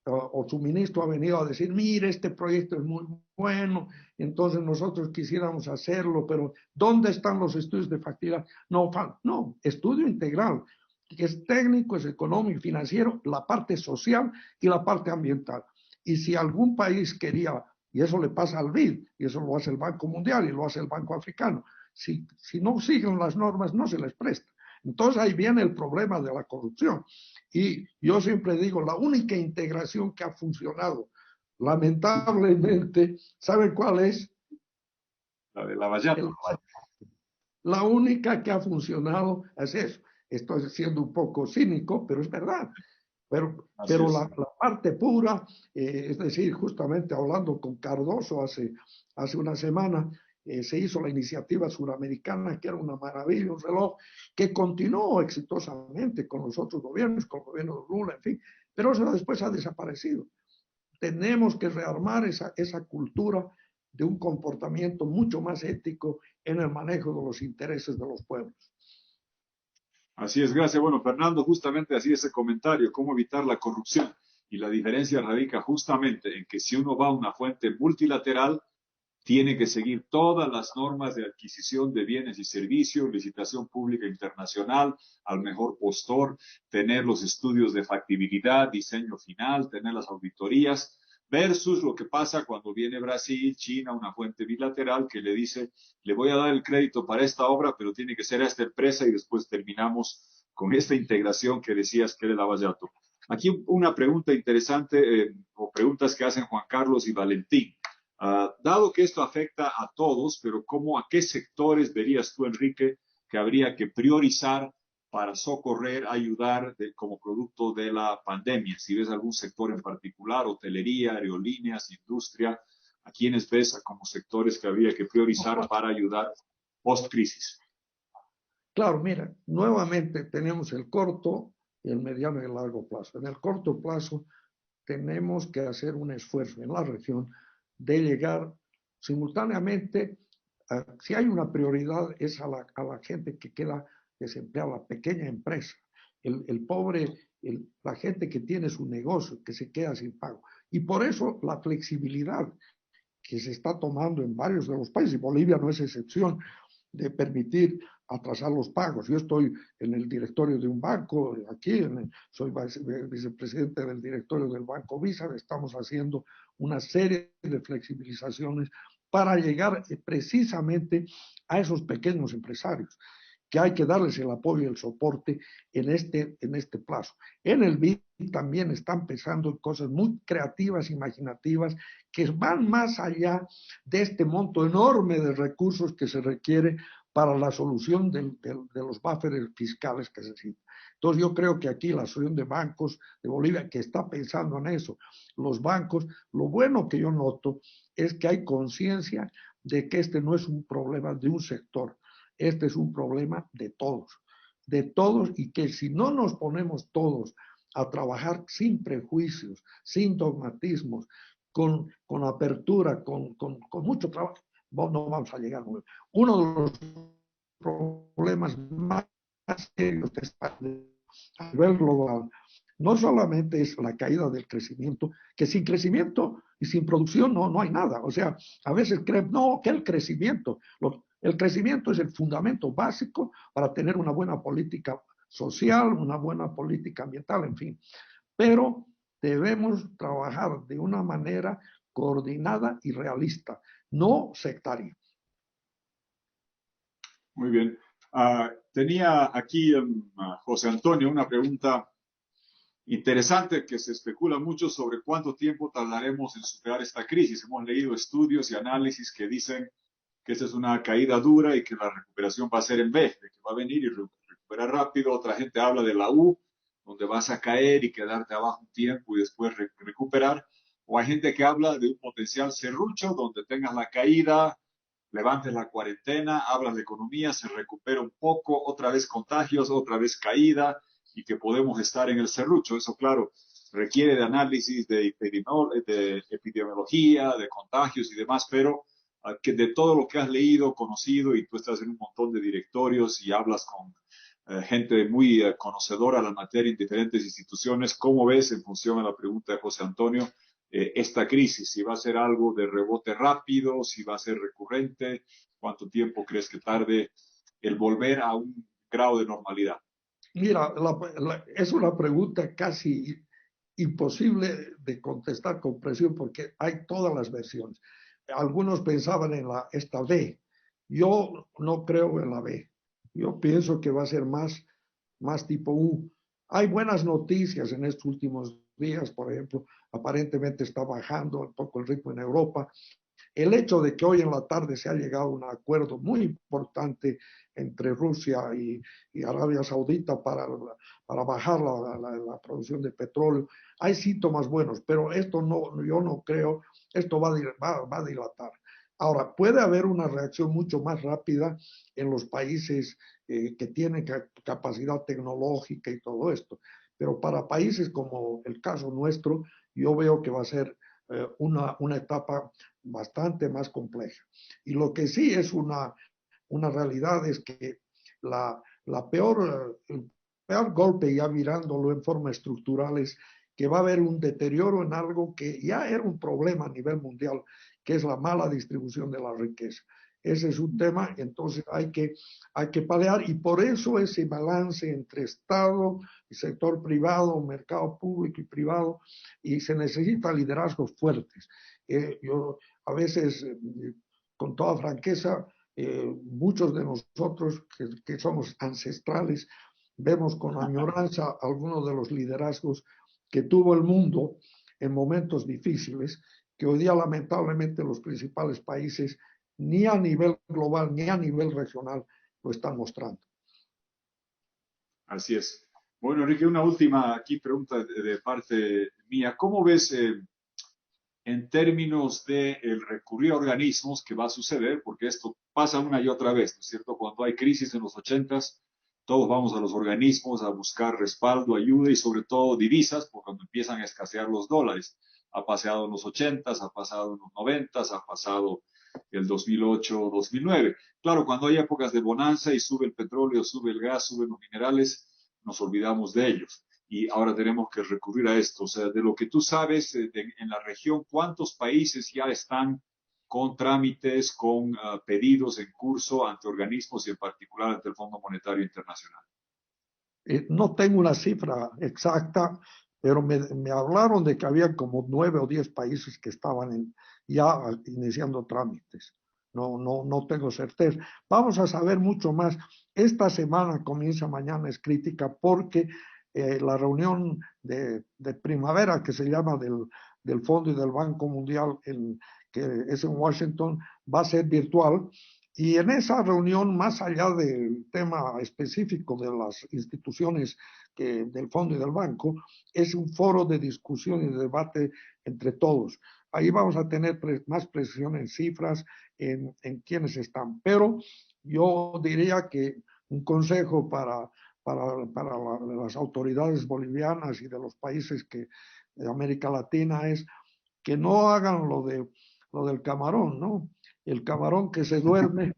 o su ministro ha venido a decir, mire, este proyecto es muy bueno, entonces nosotros quisiéramos hacerlo, pero ¿dónde están los estudios de factibilidad? No, no, estudio integral, que es técnico, es económico, financiero, la parte social y la parte ambiental. Y si algún país quería, y eso le pasa al BID, y eso lo hace el Banco Mundial y lo hace el Banco Africano, si no siguen las normas, no se les presta. Entonces ahí viene el problema de la corrupción. Y yo siempre digo, la única integración que ha funcionado, lamentablemente, ¿saben cuál es? La de Lavallato. La única que ha funcionado es eso. Estoy siendo un poco cínico, pero es verdad. Así Pero es. la parte pura, es decir, justamente hablando con Cardoso hace una semana, se hizo la iniciativa suramericana, que era una maravilla, un reloj, que continuó exitosamente con los otros gobiernos, con el gobierno de Lula, en fin, pero eso después ha desaparecido. Tenemos que rearmar esa cultura de un comportamiento mucho más ético en el manejo de los intereses de los pueblos. Así es, gracias. Bueno, Fernando, justamente así ese comentario, cómo evitar la corrupción. Y la diferencia radica justamente en que si uno va a una fuente multilateral, tiene que seguir todas las normas de adquisición de bienes y servicios, licitación pública internacional, al mejor postor, tener los estudios de factibilidad, diseño final, tener las auditorías, versus lo que pasa cuando viene Brasil, China, una fuente bilateral que le dice, le voy a dar el crédito para esta obra, pero tiene que ser a esta empresa y después terminamos con esta integración que decías que era Lavallato. Aquí una pregunta interesante o preguntas que hacen Juan Carlos y Valentín. Dado que esto afecta a todos, pero ¿cómo, a qué sectores verías tú, Enrique, que habría que priorizar para socorrer, ayudar como producto de la pandemia? Si ves algún sector en particular, hotelería, aerolíneas, industria, ¿a quiénes ves como sectores que habría que priorizar para ayudar post-crisis? Claro, mira, nuevamente tenemos el corto, el mediano y el largo plazo. En el corto plazo tenemos que hacer un esfuerzo en la región de llegar simultáneamente, si hay una prioridad, es a la gente que queda desempleada, la pequeña empresa, el pobre, la gente que tiene su negocio, que se queda sin pago. Y por eso la flexibilidad que se está tomando en varios de los países, y Bolivia no es excepción, de permitir atrasar los pagos. Yo estoy en el directorio de un banco aquí, soy vicepresidente del directorio del Banco Visa, estamos haciendo una serie de flexibilizaciones para llegar precisamente a esos pequeños empresarios, que hay que darles el apoyo y el soporte en este plazo. En el BID también están pensando en cosas muy creativas, imaginativas, que van más allá de este monto enorme de recursos que se requiere para la solución de los buffers fiscales que se necesitan. Entonces yo creo que aquí la asociación de bancos de Bolivia, que está pensando en eso, los bancos, lo bueno que yo noto es que hay conciencia de que este no es un problema de un sector, este es un problema de todos, y que si no nos ponemos todos a trabajar sin prejuicios, sin dogmatismos, con apertura, con mucho trabajo, no vamos a llegar. Uno de los problemas más serios que está a nivel global no solamente es la caída del crecimiento, que sin crecimiento y sin producción no hay nada. O sea, a veces creen, no, que el crecimiento. El crecimiento es el fundamento básico para tener una buena política social, una buena política ambiental, en fin. Pero debemos trabajar de una manera coordinada y realista, no sectaria. Muy bien. Tenía aquí José Antonio una pregunta interesante que se especula mucho sobre cuánto tiempo tardaremos en superar esta crisis. Hemos leído estudios y análisis que dicen que esta es una caída dura y que la recuperación va a ser en V, de que va a venir y recuperar rápido. Otra gente habla de la U, donde vas a caer y quedarte abajo un tiempo y después recuperar. O hay gente que habla de un potencial serrucho, donde tengas la caída, levantes la cuarentena, hablas de economía, se recupera un poco, otra vez contagios, otra vez caída, y que podemos estar en el serrucho. Eso, claro, requiere de análisis de epidemiología, de contagios y demás, pero que de todo lo que has leído, conocido, y tú estás en un montón de directorios y hablas con gente muy conocedora de la materia en diferentes instituciones, ¿cómo ves, en función a la pregunta de José Antonio, esta crisis? Si va a ser algo de rebote rápido, si va a ser recurrente, ¿cuánto tiempo crees que tarde el volver a un grado de normalidad? Mira, es una pregunta casi imposible de contestar con presión porque hay todas las versiones. Algunos pensaban en esta B. Yo no creo en la B. Yo pienso que va a ser más tipo U. Hay buenas noticias en estos últimos días, por ejemplo, aparentemente está bajando un poco el ritmo en Europa. El hecho de que hoy en la tarde se ha llegado a un acuerdo muy importante entre Rusia y Arabia Saudita para bajar la producción de petróleo, hay síntomas buenos, pero esto no, yo no creo, esto va a dilatar. Ahora, puede haber una reacción mucho más rápida en los países que tienen capacidad tecnológica y todo esto, pero para países como el caso nuestro, yo veo que va a ser una etapa bastante más compleja. Y lo que sí es una realidad es que el peor golpe, ya mirándolo en forma estructural, es que va a haber un deterioro en algo que ya era un problema a nivel mundial, que es la mala distribución de la riqueza. Ese es un tema, entonces hay que paliar, y por eso ese balance entre Estado y sector privado, mercado público y privado, y se necesitan liderazgos fuertes. Yo a veces, con toda franqueza, muchos de nosotros que somos ancestrales, vemos con añoranza algunos de los liderazgos que tuvo el mundo en momentos difíciles, que hoy día lamentablemente los principales países, ni a nivel global ni a nivel regional, lo están mostrando. Así es. Bueno, Enrique, una última aquí pregunta de parte mía. ¿Cómo ves en términos de el recurrir a organismos que va a suceder? Porque esto pasa una y otra vez, ¿no es cierto? Cuando hay crisis en los 80s, todos vamos a los organismos a buscar respaldo, ayuda y sobre todo divisas, por cuando empiezan a escasear los dólares. Ha pasado en los 80s, ha pasado en los 90s, ha pasado el 2008, 2009. Claro, cuando hay épocas de bonanza y sube el petróleo, sube el gas, suben los minerales, nos olvidamos de ellos. Y ahora tenemos que recurrir a esto. O sea, de lo que tú sabes en la región, ¿cuántos países ya están con trámites, con pedidos en curso ante organismos y en particular ante el Fondo Monetario Internacional? No tengo una cifra exacta, pero me hablaron de que había como 9 o 10 países que estaban ya iniciando trámites. No tengo certeza. Vamos a saber mucho más. Esta semana comienza, mañana es crítica porque la reunión de primavera que se llama del Fondo y del Banco Mundial, que es en Washington, va a ser virtual. Y en esa reunión, más allá del tema específico de las instituciones del fondo y del banco, es un foro de discusión y de debate entre todos. Ahí vamos a tener más precisión en cifras, en quiénes están. Pero yo diría que un consejo para las autoridades bolivianas y de los países de América Latina es que no hagan lo del camarón, ¿no? El camarón que se duerme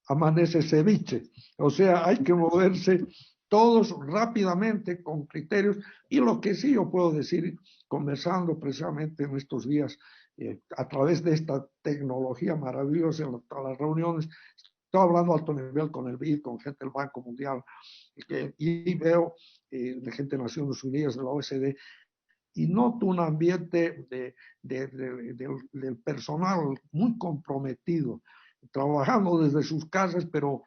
amanece ceviche. O sea, hay que moverse todos rápidamente, con criterios. Y lo que sí yo puedo decir, conversando precisamente en estos días, a través de esta tecnología maravillosa en las reuniones, estoy hablando a alto nivel con el BID, con gente del Banco Mundial, y veo de gente de Naciones Unidas, de la OECD, y noto un ambiente del personal muy comprometido, trabajando desde sus casas, pero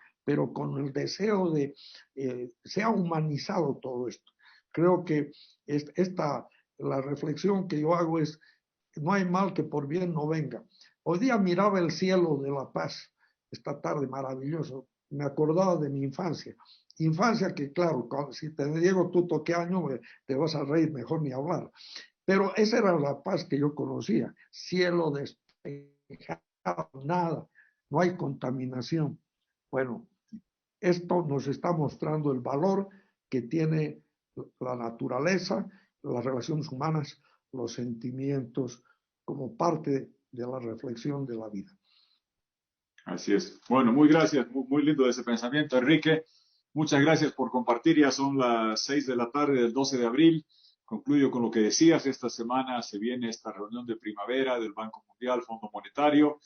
con el deseo de se ha humanizado todo esto. Creo que la reflexión que yo hago es, no hay mal que por bien no venga. Hoy día miraba el cielo de La Paz, esta tarde maravilloso, me acordaba de mi infancia. Infancia que, claro, si te digo tú toqué año, te vas a reír, mejor ni hablar. Pero esa era La Paz que yo conocía, cielo despejado, nada, no hay contaminación. Bueno, esto nos está mostrando el valor que tiene la naturaleza, las relaciones humanas, los sentimientos, como parte de la reflexión de la vida. Así es. Bueno, muy gracias, muy lindo ese pensamiento, Enrique. Muchas gracias por compartir. Ya son las 6 de la tarde del 12 de abril. Concluyo con lo que decías. Esta semana se viene esta reunión de primavera del Banco Mundial, Fondo Monetario,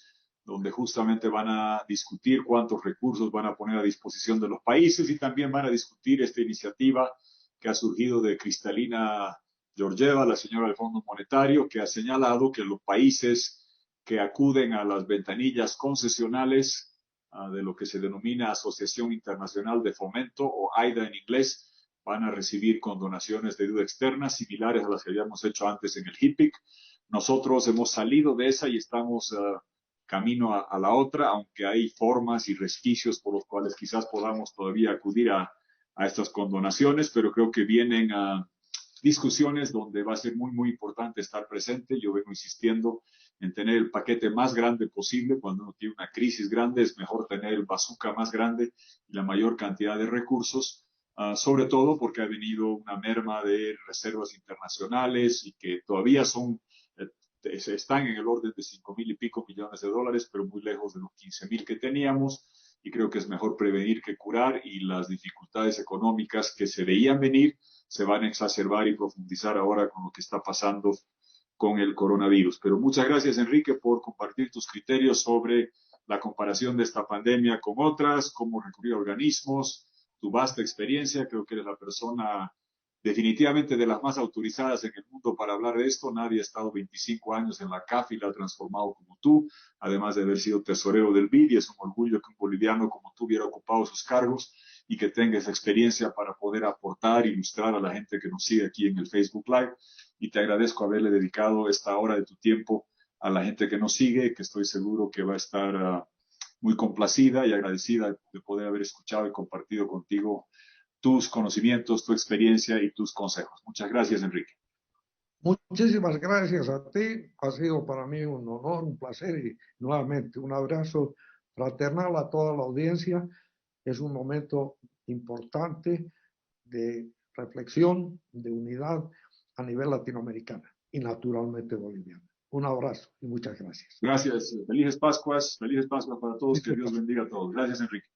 donde justamente van a discutir cuántos recursos van a poner a disposición de los países y también van a discutir esta iniciativa que ha surgido de Kristalina Georgieva, la señora del Fondo Monetario, que ha señalado que los países que acuden a las ventanillas concesionales de lo que se denomina Asociación Internacional de Fomento, o AIDA en inglés, van a recibir condonaciones de deuda externa similares a las que habíamos hecho antes en el HIPIC. Nosotros hemos salido de esa y estamos camino a la otra, aunque hay formas y resquicios por los cuales quizás podamos todavía acudir a estas condonaciones, pero creo que vienen discusiones donde va a ser muy importante estar presente. Yo vengo insistiendo en tener el paquete más grande posible. Cuando uno tiene una crisis grande, es mejor tener el bazooka más grande y la mayor cantidad de recursos, sobre todo porque ha venido una merma de reservas internacionales y que todavía están en el orden de 5,000 y pico millones de dólares, pero muy lejos de los 15,000 que teníamos. Y creo que es mejor prevenir que curar, y las dificultades económicas que se veían venir se van a exacerbar y profundizar ahora con lo que está pasando con el coronavirus. Pero muchas gracias, Enrique, por compartir tus criterios sobre la comparación de esta pandemia con otras, cómo recurrir a organismos, tu vasta experiencia. Creo que eres la persona definitivamente de las más autorizadas en el mundo para hablar de esto. Nadie ha estado 25 años en la CAF y la ha transformado como tú, además de haber sido tesorero del BID, y es un orgullo que un boliviano como tú hubiera ocupado sus cargos y que tenga esa experiencia para poder aportar, ilustrar a la gente que nos sigue aquí en el Facebook Live. Y te agradezco haberle dedicado esta hora de tu tiempo a la gente que nos sigue, que estoy seguro que va a estar muy complacida y agradecida de poder haber escuchado y compartido contigo tus conocimientos, tu experiencia y tus consejos. Muchas gracias, Enrique. Muchísimas gracias a ti. Ha sido para mí un honor, un placer, y nuevamente un abrazo fraternal a toda la audiencia. Es un momento importante de reflexión, de unidad a nivel latinoamericano y naturalmente boliviano. Un abrazo y muchas gracias. Gracias. Felices Pascuas para todos. Que Dios bendiga a todos. Gracias, Enrique.